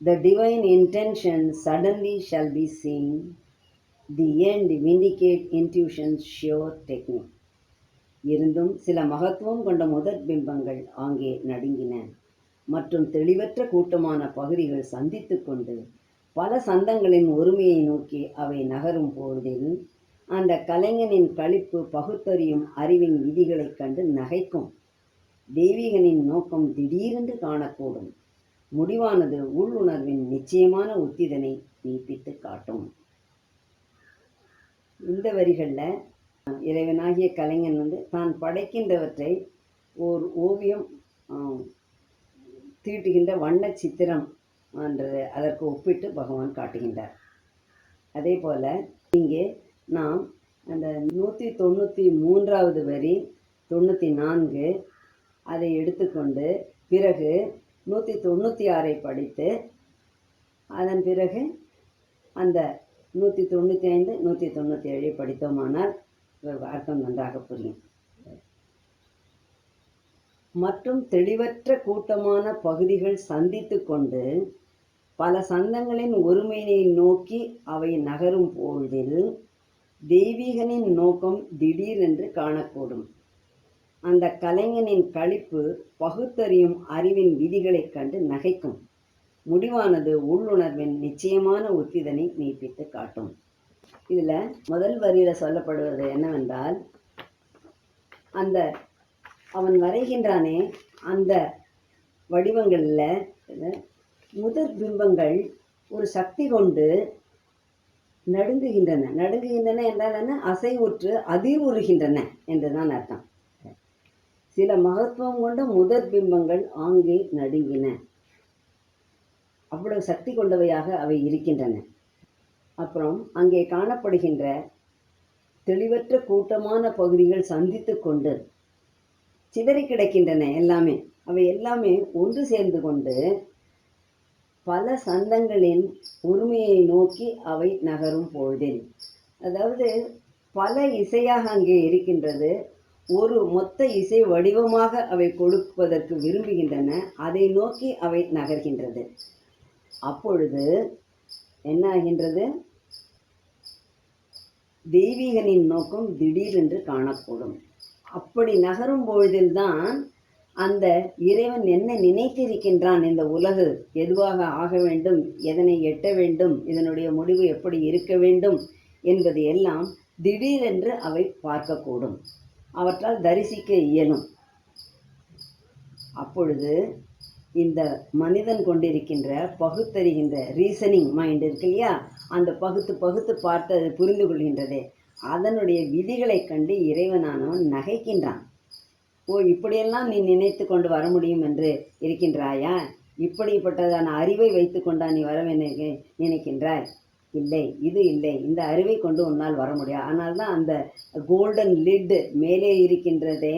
Speaker 1: The divine intention suddenly shall be seen, the end vindicate intuition's sure technique. இருந்தும் சில மகத்துவம் கொண்ட முதற் பிம்பங்கள் ஆங்கே நடுங்கின, மற்றும் தெளிவற்ற கூட்டமான பகுதிகள் சந்தித்து கொண்டு பல சந்தங்களின் ஒருமையை நோக்கி அவை நகரும் பொழுதில் அந்த கலைஞனின் களிப்பு பகுத்தறியும் அறிவின் விதிகளைக் கண்டு நகைக்கும். தெய்வீகனின் நோக்கம் திடீரென்று காணக்கூடும். முடிவானது உள்ளுணர்வின் நிச்சயமான உத்திதனை நீப்பித்து காட்டும். இந்த வரிகளில் இறைவனாகிய கலைஞன் தான் படைக்கின்றவற்றை ஓர் ஓவியம் தீட்டுகின்ற வண்ண சித்திரம் என்றது அதற்கு ஒப்பிட்டு பகவான் காட்டுகின்றார். அதே போல் இங்கே நாம் அந்த 193வது வரி 94 அதை எடுத்துக்கொண்டு பிறகு 196 படித்து அதன் பிறகு அந்த 195 197 படித்தோமானால் அர்த்தம் நன்றாக புரியும். மற்றும் தெளிவற்ற கூட்டமான பகுதிகள் சந்தித்து கொண்டு பல சந்தங்களின் ஒருமையை நோக்கி அவை நகரும் பொழுதில் தெய்வீகனின் நோக்கம் திடீரென்று காணக்கூடும். அந்த கலைஞனின் களிப்பு பகுத்தறியும் அறிவின் விதிகளைக் கண்டு நகைக்கும். முடிவானது உள்ளுணர்வின் நிச்சயமான உத்திதனை மெய்ப்பித்து காட்டும். இதில் முதல் வரியில் சொல்லப்படுவது என்னவென்றால், அந்த அவன் வரைகின்றானே அந்த வடிவங்களில் முதற் பிம்பங்கள் ஒரு சக்தி கொண்டு நடுங்குகின்றன. நடுங்குகின்றன என்றால் என்ன? அசைவுற்று அதிர்வுறுகின்றன என்றுதான் அர்த்தம். சில மகத்துவம் கொண்ட முதற் பிம்பங்கள் ஆங்கே நடுங்கின. அவ்வளவு சக்தி கொண்டவையாக அவை இருக்கின்றன. அப்புறம் அங்கே காணப்படுகின்ற தெளிவற்ற கூட்டமான பகுதிகள் சந்தித்து கொண்டு சிதறி கிடக்கின்றன. எல்லாமே அவை எல்லாமே ஒன்று சேர்ந்து கொண்டு பல சந்தங்களின் உரிமையை நோக்கி அவை நகரும் பொழுதில், அதாவது பல இசையாக அங்கே இருக்கின்றது. ஒரு மொத்த இசை வடிவமாக அவை கொடுப்பதற்கு விரும்புகின்றன. அதை நோக்கி அவை நகர்கின்றது. அப்பொழுது என்ன ஆகின்றது? தெய்வீகனின் நோக்கம் திடீரென்று காணக்கூடும். அப்படி நகரும் பொழுதில்தான் அந்த இறைவன் என்ன நினைத்திருக்கின்றான், இந்த உலகு எதுவாக ஆக வேண்டும், எதனை எட்ட வேண்டும், இதனுடைய முடிவு எப்படி இருக்க வேண்டும் என்பது எல்லாம் திடீரென்று அவை பார்க்கக்கூடும், அவற்றால் தரிசிக்க இயலும். அப்பொழுது இந்த மனிதன் கொண்டிருக்கின்ற பகுத்தறிகின்ற ரீசனிங் மைண்ட் இருக்கு இல்லையா, அந்த பகுத்து பகுத்து பார்த்து அது புரிந்து கொள்கின்றதே, அதனுடைய விதிகளை கண்டு இறைவனானவன் நகைக்கின்றான். ஓ, இப்படியெல்லாம் நீ நினைத்து கொண்டு வர முடியும் என்று இருக்கின்றாயா? இப்படிப்பட்டதான அறிவை வைத்து கொண்டா நீ வர நினைக்கின்றாய்? இல்லை, இது இல்லை, இந்த அறிவை கொண்டு உன்னால் வர முடியாது. ஆனால் தான் அந்த கோல்டன் லிட் மேலே இருக்கின்றதை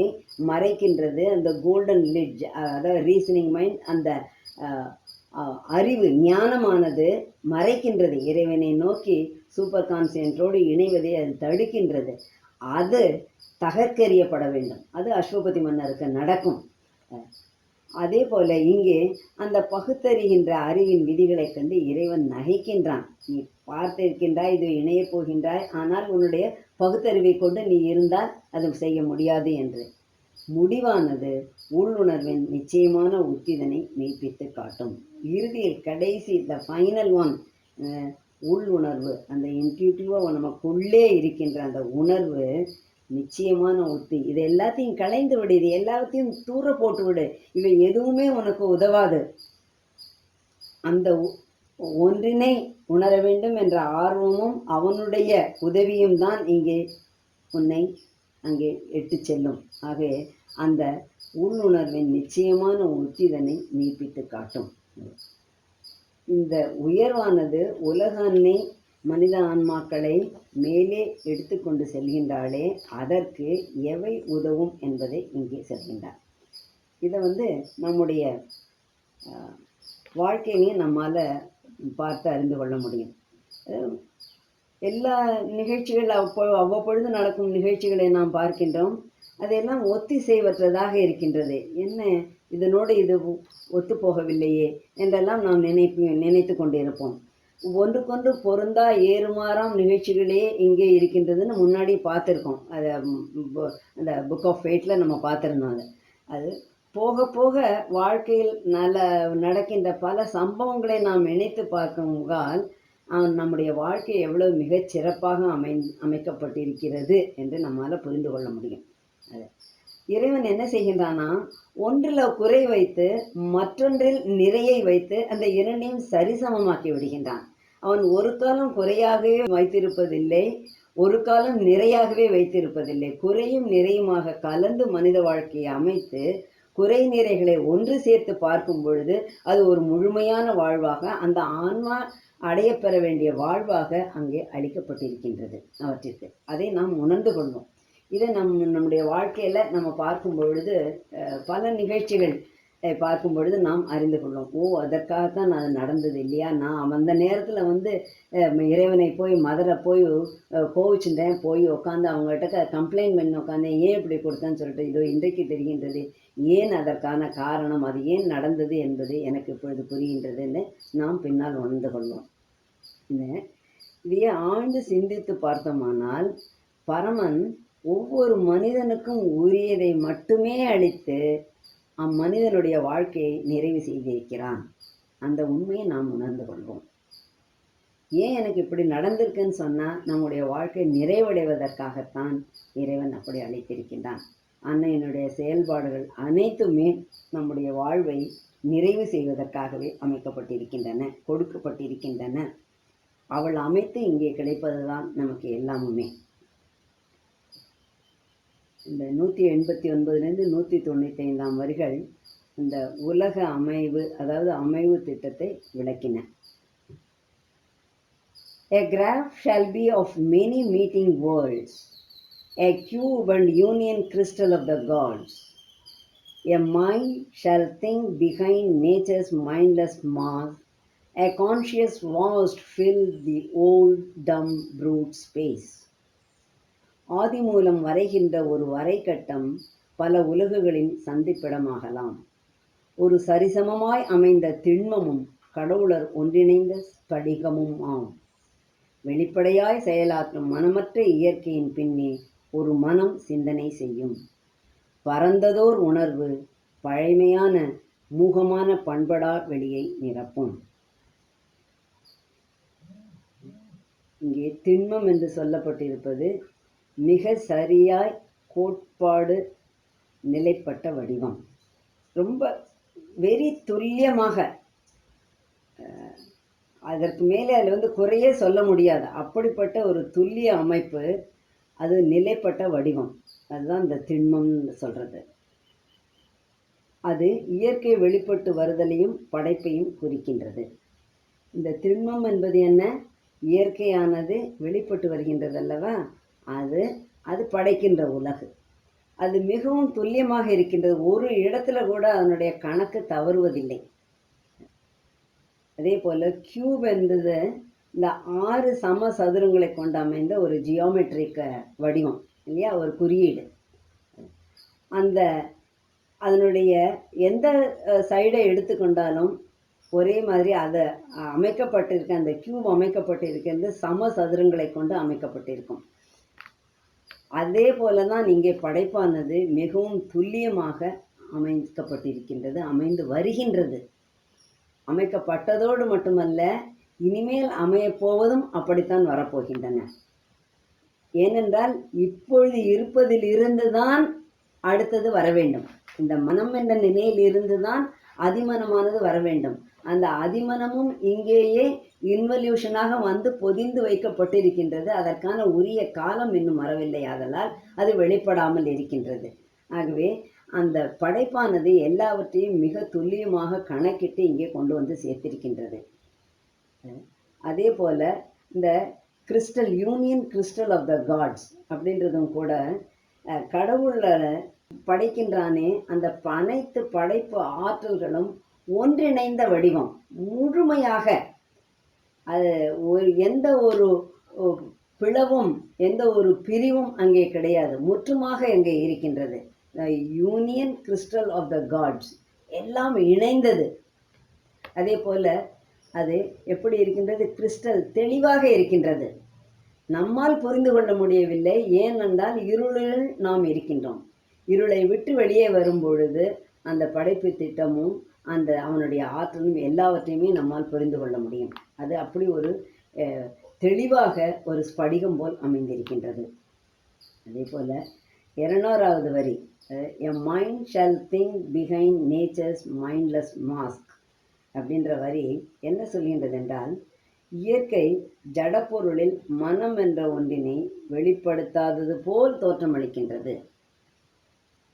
Speaker 1: மறைக்கின்றது. அந்த கோல்டன் லிட், அதாவது ரீசனிங் மைண்ட், அந்த அறிவு ஞானமானது மறைக்கின்றது. இறைவனை நோக்கி சூப்பர் கான்சியன்ஸோடு இணைவதை அது தடுக்கின்றது. அது தகர்க்கெறியப்பட வேண்டும். அது அஸ்வபதி மன்னருக்கு நடக்கும். அதே போல இங்கே அந்த பகுத்தறிகின்ற அறிவின் விதிகளை கண்டு இறைவன் நகைக்கின்றான். நீ பார்த்திருக்கின்றாய், இது இணையப் போகின்றாய், ஆனால் உன்னுடைய பகுத்தறிவை கொண்டு நீ இருந்தால் அது செய்ய முடியாது என்று. முடிவானது உள்ளுணர்வின் நிச்சயமான உத்திதனை மெய்ப்பித்து காட்டும். இறுதியில் கடைசி த ஃபைனல் ஒன், உள்ளுணர்வு, அந்த இன்ட்யூட்டிவாக நமக்குள்ளே இருக்கின்ற அந்த உணர்வு நிச்சயமான உத்தி. இது எல்லாத்தையும் களைந்து விடு, இது எல்லாத்தையும் தூர போட்டு விடு, இவை எதுவுமே உனக்கு உதவாது. அந்த ஒன்றினை உணர வேண்டும் என்ற ஆர்வமும் அவனுடைய உதவியும் தான் இங்கே உன்னை அங்கே எட்டு செல்லும். ஆகவே அந்த உள்ளுணர்வின் நிச்சயமான உத்திதனை மெய்ப்பித்து காட்டும். இந்த உயர்வானது உலக அன்னை மனித ஆன்மாக்களை மேலே எடுத்து கொண்டு செல்கின்றாளே, அதற்கு எவை உதவும் என்பதை இங்கே செல்கின்றார். இதை நம்முடைய வாழ்க்கையிலையும் நம்மால் பார்த்து அறிந்து கொள்ள முடியும். எல்லா நிகழ்ச்சிகள் அவ்வப்பொழுது நடக்கும் நிகழ்ச்சிகளை நாம் பார்க்கின்றோம். அதையெல்லாம் ஒத்திசைவற்றதாக இருக்கின்றது. என்ன இதனோடு இது ஒத்து போகவில்லையே என்றெல்லாம் நாம் நினைத்து கொண்டிருப்போம். ஒன்றுக்கொன்று பொருந்தா ஏறுமாறாம் நிகழ்ச்சிகளே இங்கே இருக்கின்றதுன்னு முன்னாடி பார்த்துருக்கோம். அது அந்த புக் ஆஃப் ஃபேட்டில் நம்ம பார்த்துருந்தோம். அது போக போக வாழ்க்கையில் நடக்கின்ற பல சம்பவங்களை நாம் நினைத்து பார்க்கும்போது நம்முடைய வாழ்க்கை எவ்வளவு மிகச் சிறப்பாக அமைக்கப்பட்டிருக்கிறது என்று நம்மால் புரிந்து கொள்ள முடியும். அது இறைவன் என்ன செய்கின்றானா, ஒன்றில் குறை வைத்து மற்றொன்றில் நிறையை வைத்து அந்த இரண்டையும் சரிசமமாக்கி விடுகின்றான். அவன் ஒரு காலம் குறையாகவே வைத்திருப்பதில்லை, ஒரு காலம் நிறையாகவே வைத்திருப்பதில்லை. குறையும் நிறையுமாக கலந்து மனித வாழ்க்கையை அமைத்து குறை நிறைகளை ஒன்று சேர்த்து பார்க்கும் பொழுது அது ஒரு முழுமையான வாழ்வாக, அந்த ஆன்மா அடையப்பெற வேண்டிய வாழ்வாக அங்கே அளிக்கப்பட்டிருக்கின்றது அவற்றிற்கு. அதை நாம் உணர்ந்து கொள்வோம். இதை நம்முடைய வாழ்க்கையில் நம்ம பார்க்கும் பொழுது, பல நிகழ்ச்சிகள் பார்க்கும் பொழுது நாம் அறிந்து கொள்வோம். ஓ, அதற்காகத்தான் அது நடந்தது இல்லையா, நான் அந்த நேரத்தில் இறைவனை போய் மதரை போய் கோவிச்சுட்டேன், போய் உட்காந்து அவங்ககிட்ட கம்ப்ளைண்ட் பண்ணி உட்காந்தேன், ஏன் இப்படி கொடுத்தேன்னு சொல்லிட்டு இதோ இன்றைக்கு தெரிகின்றது ஏன் அதற்கான காரணம், அது ஏன் நடந்தது என்பது எனக்கு இப்பொழுது புரிகின்றதுன்னு நாம் பின்னால் உணர்ந்து கொள்வோம். இதையே ஆழ்ந்து சிந்தித்து பார்த்தோமானால் பரமன் ஒவ்வொரு மனிதனுக்கும் உரியதை மட்டுமே அளித்து அம்மனிதனுடைய வாழ்க்கையை நிறைவு செய்திருக்கிறான். அந்த உண்மையை நாம் உணர்ந்து கொள்வோம். ஏன் எனக்கு இப்படி நடந்திருக்குன்னு சொன்னால் நம்முடைய வாழ்க்கை நிறைவடைவதற்காகத்தான் இறைவன் அப்படி அளித்திருக்கின்றான். அன்னையினுடைய செயல்பாடுகள் அனைத்துமே நம்முடைய வாழ்வை நிறைவு செய்வதற்காகவே அமைக்கப்பட்டிருக்கின்றன, கொடுக்கப்பட்டிருக்கின்றன. அவள் அமைத்து இங்கே கிடைப்பதுதான் நமக்கு எல்லாமுமே. இந்த 189லேருந்து 195 வரிகள் இந்த உலக அமைவு, அதாவது அமைவு திட்டத்தை விளக்கின. A graph shall be of many meeting worlds, a cube and union crystal of the gods. A mind shall think behind nature's mindless mass, a conscious vast fill the old dumb brute space. ஆதி மூலம் வரைகின்ற ஒரு வரைகட்டம் பல உலகுகளின் சந்திப்பிடமாகலாம். ஒரு சரிசமமாய் அமைந்த திண்மமும் கடவுளர் ஒன்றிணைந்த ஸ்படிகமும் ஆம். வெளிப்படையாய் செயலாற்றும் மனமற்ற இயற்கையின் பின்னே ஒரு மனம் சிந்தனை செய்யும். பரந்ததோர் உணர்வு பழைமையான மூகமான பண்படா வெளியை நிரப்பும். இங்கே திண்மம் என்று சொல்லப்பட்டிருப்பது மிக சரியாய் கோட்பாடு நிலைப்பட்ட வடிவம். ரொம்ப வெரி துல்லியமாக, அதற்கு மேலே அதில் குறையே சொல்ல முடியாது. அப்படிப்பட்ட ஒரு துல்லிய அமைப்பு, அது நிலைப்பட்ட வடிவம். அதுதான் இந்த திண்மம்னு சொல்கிறது. அது இயற்கை வெளிப்பட்டு வருதலையும் படைப்பையும் குறிக்கின்றது. இந்த திண்மம் என்பது என்ன? இயற்கையானது வெளிப்பட்டு வருகின்றது அல்லவா, அது படைக்கின்ற உலகு. அது மிகவும் துல்லியமாக இருக்கின்றது. ஒரு இடத்துல கூட அதனுடைய கணக்கு தவறுவதில்லை. அதே போல் கியூப் என்பது இந்த 6 சம சதுரங்களை கொண்டு அமைந்த ஒரு ஜியோமெட்ரிக் வடிவம் இல்லையா, ஒரு குறியீடு. அதனுடைய எந்த சைடை எடுத்துக்கொண்டாலும் ஒரே மாதிரி அதை அமைக்கப்பட்டிருக்க, அந்த கியூப் அமைக்கப்பட்டிருக்கிறது சம சதுரங்களை கொண்டு அமைக்கப்பட்டிருக்கும். அதே போல தான் இங்கே படைப்பானது மிகவும் துல்லியமாக அமைக்கப்பட்டிருக்கின்றது, அமைந்து வருகின்றது. அமைக்கப்பட்டதோடு மட்டுமல்ல, இனிமேல் அமையப்போவதும் அப்படித்தான் வரப்போகின்றன. ஏனென்றால் இப்பொழுது இருப்பதில் இருந்துதான் அடுத்தது வர வேண்டும். இந்த மனம் என்ற நிலையில் இருந்துதான் அதிமனமானது வர வேண்டும். அந்த அதிமனமும் இங்கேயே இன்வல்யூஷனாக வந்து பொதிந்து வைக்கப்பட்டிருக்கின்றது. அதற்கான உரிய காலம் இன்னும் வரவில்லை. ஆதலால் அது வெளிப்படாமல் இருக்கின்றது. ஆகவே அந்த படைப்பானது எல்லாவற்றையும் மிக துல்லியமாக கணக்கிட்டு இங்கே கொண்டு வந்து சேர்த்திருக்கின்றது. அதே போல இந்த crystal, union crystal of the gods அப்படின்றதும் கூட கடவுள படைக்கின்றானே, அந்த அனைத்து படைப்பு ஆற்றல்களும் ஒன்றிணைந்த வடிவம். முழுமையாக அது எந்த ஒரு பிளவும் எந்த ஒரு பிரிவும் அங்கே கிடையாது, முற்றுமாக அங்கே இருக்கின்றது. Union crystal of the gods, எல்லாம் இணைந்தது. அதே போல் அது எப்படி இருக்கின்றது? கிறிஸ்டல் தெளிவாக இருக்கின்றது. நம்மால் புரிந்து கொள்ள முடியவில்லை. ஏனென்றால் இருளில் நாம் இருக்கின்றோம். இருளை விட்டு வெளியே வரும் பொழுது அந்த படைப்பு திட்டமும் அந்த அவனுடைய ஆற்றலும் எல்லாவற்றையுமே நம்மால் புரிந்து கொள்ள முடியும். அது அப்படி ஒரு தெளிவாக ஒரு ஸ்படிகம் போல் அமைந்திருக்கின்றது. அதே போல் 2வது வரி, a mind shall think behind nature's mindless mask அப்படின்ற வரி என்ன சொல்கின்றது என்றால், இயற்கை ஜடப்பொருளில் மனம் என்ற ஒன்றினை வெளிப்படுத்தாதது போல் தோற்றமளிக்கின்றது.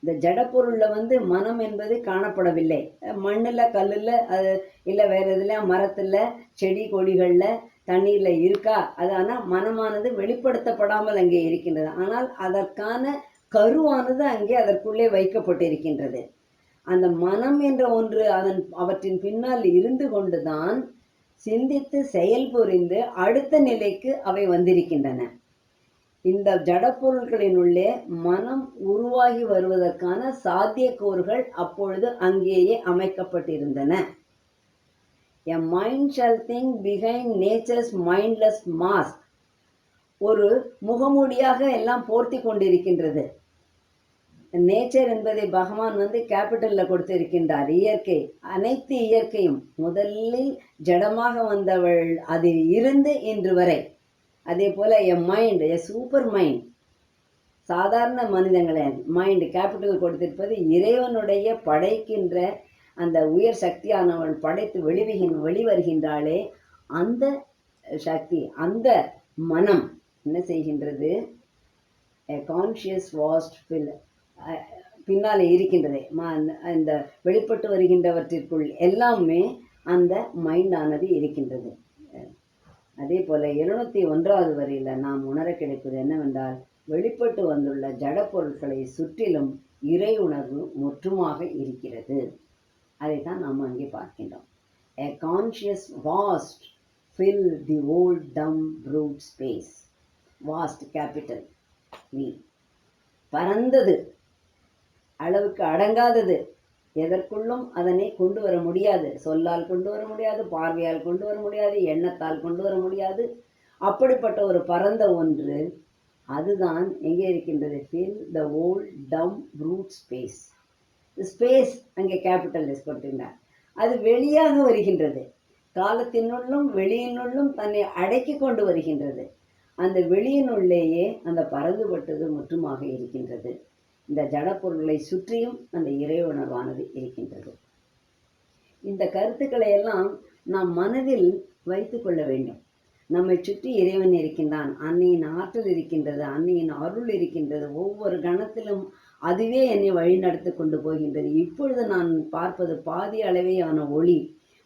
Speaker 1: இந்த ஜடப்பொருளில் மனம் என்பது காணப்படவில்லை. மண்ணில், கல்லில், அது இல்லை வேறு எதுலையா, மரத்தில், செடி கொடிகளில், தண்ணீரில் இருக்கா அது. ஆனால் மனமானது வெளிப்படுத்தப்படாமல் அங்கே இருக்கின்றது. ஆனால் அதற்கான கருவானது அங்கே அதற்குள்ளே வைக்கப்பட்டிருக்கின்றது. அந்த மனம் என்ற ஒன்று அவற்றின் பின்னால் இருந்து கொண்டுதான் சிந்தித்து செயல் புரிந்து அடுத்த நிலைக்கு அவை வந்திருக்கின்றன. இந்த ஜடப்பொருட்களினுள்ளே மனம் உருவாகி வருவதற்கான சாத்தியக்கூறுகள் அப்பொழுது அங்கேயே அமைக்கப்பட்டிருந்தன. A mind shall think behind nature's mindless mask, ஒரு முகமூடியாக எல்லாம் போர்த்தி கொண்டிருக்கின்றது. நேச்சர் என்பதை பகவான் கேபிட்டலில் கொடுத்திருக்கின்றார். இயற்கை, அனைத்து இயற்கையும் முதலில் ஜடமாக வந்தவள் அது இருந்து இன்று வரை. அதே போல் a mind, a super mind, சாதாரண மனிதங்களை மைண்ட் கேபிட்டல் கொடுத்திருப்பது இறைவனுடைய படைக்கின்ற அந்த உயர் சக்தியானவள் படைத்து வெளிவருகின்றாளே, அந்த சக்தி, அந்த மனம் என்ன செய்கின்றது? எ கான்ஷியஸ் வாஸ்ட் ஃபில் பின்னாலே இருக்கின்றது. இந்த வெளிப்பட்டு வருகின்றவற்றிற்குள் எல்லாமே அந்த மைண்டானது இருக்கின்றது. அதே போல் 701வது வரியில் நாம் உணர கிடைப்பது என்னவென்றால், வெளிப்பட்டு வந்துள்ள ஜடப்பொருட்களை சுற்றிலும் இறை உணர்வு முற்றுமாக இருக்கிறது. அதைத்தான் நாம் அங்கே பார்க்கின்றோம். A conscious vast fill the old dumb brute space. Vast capital V, பரந்தது, அளவுக்கு அடங்காதது, எதற்குள்ளும் அதனை கொண்டு வர முடியாது. சொல்லால் கொண்டு வர முடியாது, பார்வையால் கொண்டு வர முடியாது, எண்ணத்தால் கொண்டு வர முடியாது. அப்படிப்பட்ட ஒரு பரந்த ஒன்று, அதுதான் எங்கே இருக்கின்றது? ஃபில் த ஹோல் டம் ப்ரூட் ஸ்பேஸ். ஸ்பேஸ் அங்கே கேபிட்டல் எஸ் கொடுத்திருந்தார். அது வெளியாக வருகின்றது, காலத்தினுள்ளும் வெளியினுள்ளும் தன்னை அடக்கி கொண்டு வருகின்றது. அந்த வெளியினுள்ளேயே அந்த பரந்துபட்டது முற்றுமாக இருக்கின்றது. இந்த ஜடப்பொருள்களை சுற்றியும் அந்த இறையுணர்வானது இருக்கின்றது. இந்த கருத்துக்களை எல்லாம் நாம் மனதில் வைத்து கொள்ள வேண்டும். நம்மை சுற்றி இறைவன் இருக்கின்றான், அன்னையின் ஆற்றல் இருக்கின்றது, அன்னையின் அருள் இருக்கின்றது. ஒவ்வொரு கணத்திலும் அதுவே என்னை வழிநடத்தி கொண்டு போகின்றது. இப்பொழுது நான் பார்ப்பது பாதி அளவேயான ஒளி,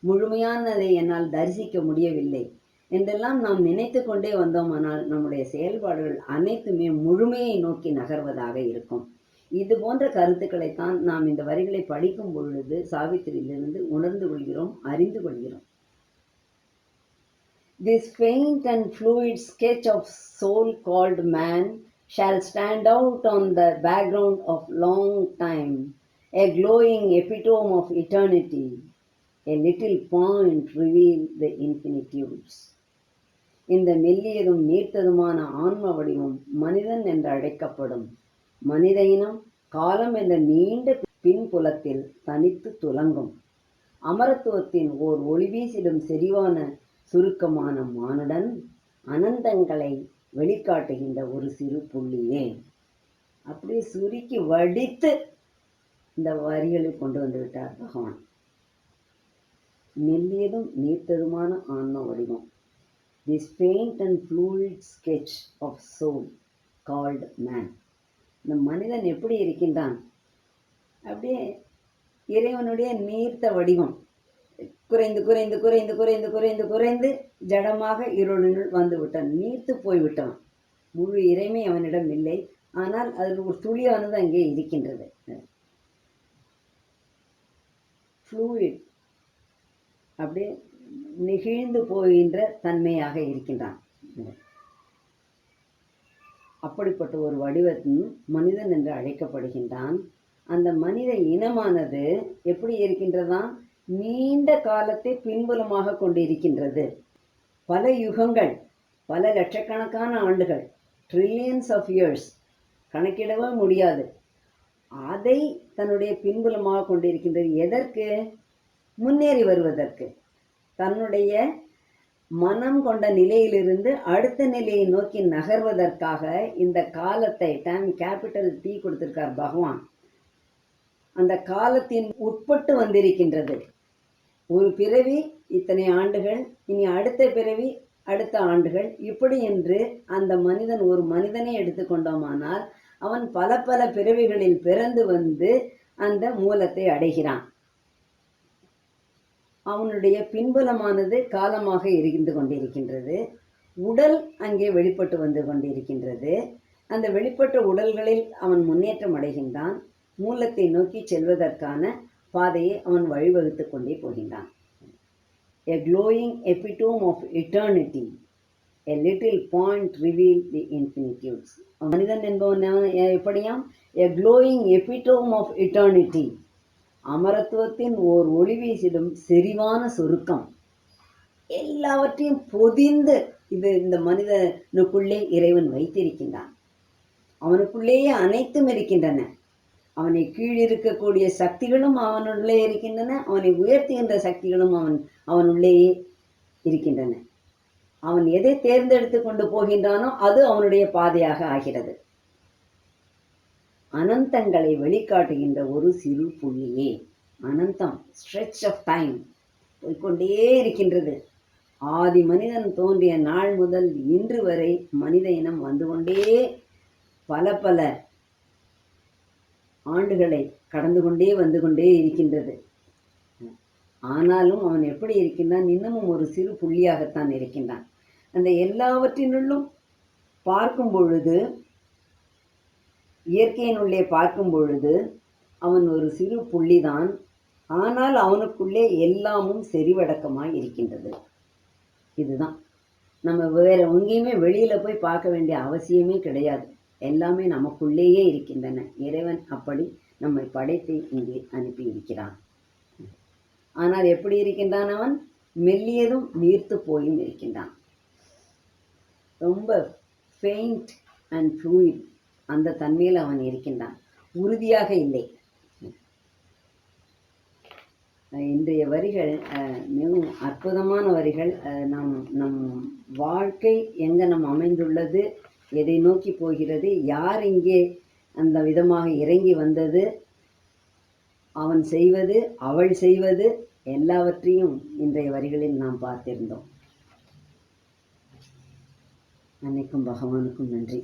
Speaker 1: முழுமையானதை என்னால் தரிசிக்க முடியவில்லை என்றெல்லாம் நாம் நினைத்து கொண்டே வந்தோமானால் நம்முடைய செயல்பாடுகள் அனைத்துமே முழுமையை நோக்கி நகர்வதாக இருக்கும். இது போன்ற கருத்துக்களைத்தான் நாம் இந்த வரிகளை படிக்கும் பொழுது சாவித்திரியிலிருந்து உணர்ந்து கொள்கிறோம், அறிந்து கொள்கிறோம். This faint and fluid sketch of soul called man shall stand out on the background of long time, a glowing epitome of eternity. A little point reveal the infinitudes. இந்த மெல்லியதும் நீர்த்ததுமான ஆன்ம வடிவம் மனிதன் என்று அழைக்கப்படும் மனித இனம் காலம் என்ற நீண்ட பின்புலத்தில் தனித்து துலங்கும் அமரத்துவத்தின் ஓர் ஒளிவீசிடும் செறிவான சுருக்கமான மானுடன் அனந்தங்களை வெளிக்காட்டுகின்ற ஒரு சிறு புள்ளியே. அப்படியே சுருக்கி வடித்து இந்த வரிகளில் கொண்டு வந்து விட்டார் பகவான். மெல்லியதும் நீர்த்ததுமான ஆன்ம வடிவம். This faint and fluid sketch of soul called man. இந்த மனிதன் எப்படி இருக்கின்றான்? அப்படியே இறைவனுடைய நீர்த்த வடிவம், குறைந்து குறைந்து குறைந்து குறைந்து குறைந்து குறைந்து ஜடமாக இருளினுள் வந்து விட்டான், நீர்த்து போய்விட்டான். முழு இறைமை அவனிடம் இல்லை, ஆனால் அதில் ஒரு துளியானது அங்கே இருக்கின்றது. ஃப்ளூயிட், அப்படியே நெகிழ்ந்து போகின்ற தன்மையாக இருக்கின்றான். அப்படிப்பட்ட ஒரு வடிவத்தின் மனிதன் என்று அழைக்கப்படுகின்றான். அந்த மனித இனமானது எப்படி இருக்கின்றதா? நீண்ட காலத்தை பின்புலமாக கொண்டிருக்கின்றது. பல யுகங்கள், பல லட்சக்கணக்கான ஆண்டுகள், ட்ரில்லியன்ஸ் ஆஃப் இயர்ஸ், கணக்கிடவே முடியாது. அதை தன்னுடைய பின்புலமாக கொண்டிருக்கின்றது. எதற்கு? முன்னேறி வருவதற்கு. தன்னுடைய மனம் கொண்ட நிலையிலிருந்து அடுத்த நிலையை நோக்கி நகர்வதற்காக இந்த காலத்தை, டைம் கேபிட்டல் டி கொடுத்திருக்கார் பகவான், அந்த காலத்தின் உட்பட்டு வந்திருக்கின்றது. ஒரு பிறவி இத்தனை ஆண்டுகள், இனி அடுத்த பிறவி அடுத்த ஆண்டுகள், இப்படி என்று அந்த மனிதன், ஒரு மனிதனை எடுத்துக்கொண்டோமானால் அவன் பல பல பிறவிகளில் பிறந்து வந்து அந்த மூலத்தை அடைகிறான். அவனுடைய பின்புலமானது காலமாக இருந்து கொண்டிருக்கின்றது. உடல் அங்கே வெளிப்பட்டு வந்து கொண்டிருக்கின்றது. அந்த வெளிப்பட்ட உடல்களில் அவன் முன்னேற்றம் அடைகின்றான். மூலத்தை நோக்கி செல்வதற்கான பாதையை அவன் வழிவகுத்து கொண்டே போகின்றான். A glowing epitome of eternity, a little point reveal the infinitudes. மனிதன் என்பவன் எப்படியாம்? A glowing epitome of eternity, அமரத்துவத்தின் ஓர் ஒளி வீசிடும் செறிவான சுருக்கம். எல்லாவற்றையும் பொதிந்து இந்த மனிதனுக்குள்ளே இறைவன் வைத்திருக்கின்றான். அவனுக்குள்ளேயே அனைத்தும் இருக்கின்றன. அவனை கீழிருக்கக்கூடிய சக்திகளும் அவனுள்ளே இருக்கின்றன, அவனை உயர்த்துகின்ற சக்திகளும் அவனுள்ளேயே இருக்கின்றன. அவன் எதை தேர்ந்தெடுத்து கொண்டு போகின்றானோ அது அவனுடைய பாதையாக ஆகிறது. அனந்தங்களை வெளிக்காட்டுகின்ற ஒரு சிறு புள்ளியே. அனந்தம், ஸ்ட்ரெச் ஆஃப் டைம், போய்கொண்டே இருக்கின்றது. ஆதி மனிதன் தோன்றிய நாள் முதல் இன்று வரை மனித இனம் வந்து கொண்டே பல பல ஆண்டுகளை கடந்து கொண்டே வந்து கொண்டே இருக்கின்றது. ஆனாலும் அவன் எப்படி இருக்கின்றான்? இன்னமும் ஒரு சிறு புள்ளியாகத்தான் இருக்கின்றான். அந்த எல்லாவற்றினுள்ளும் பார்க்கும் பொழுது, இயற்கையினுள்ளே பார்க்கும் பொழுது அவன் ஒரு சிறு புள்ளிதான். ஆனால் அவனுக்குள்ளே எல்லாமும் செறிவடக்கமாய் இருக்கின்றது. இதுதான் நம்ம வேற எங்கேயுமே வெளியில போய் பார்க்க வேண்டிய அவசியமே கிடையாது. எல்லாமே நமக்குள்ளேயே இருக்கின்றன. இறைவன் அப்படி நம்மை படைத்து இங்கே அனுப்பி இருக்கிறான். ஆனால் எப்படி இருக்கின்றான்? அவன் மெல்லியதும் நீர்த்து போயும் இருக்கின்றான். ரொம்ப ஃபெயிண்ட் அண்ட் ஃப்ளூயிட் அந்த தன்மையில் அவன் இருக்கின்றான், உறுதியாக இல்லை. இன்றைய வரிகள் மிகவும் அற்புதமான வரிகள். நம் வாழ்க்கை எங்கே நம் அமைந்துள்ளது, எதை நோக்கி போகிறது, யார் இங்கே அந்த விதமாக இறங்கி வந்தது, அவன் செய்வது அவள் செய்வது எல்லாவற்றையும் இன்றைய வரிகளில் நாம் பார்த்திருந்தோம். அன்னைக்கும் பகவானுக்கும் நன்றி.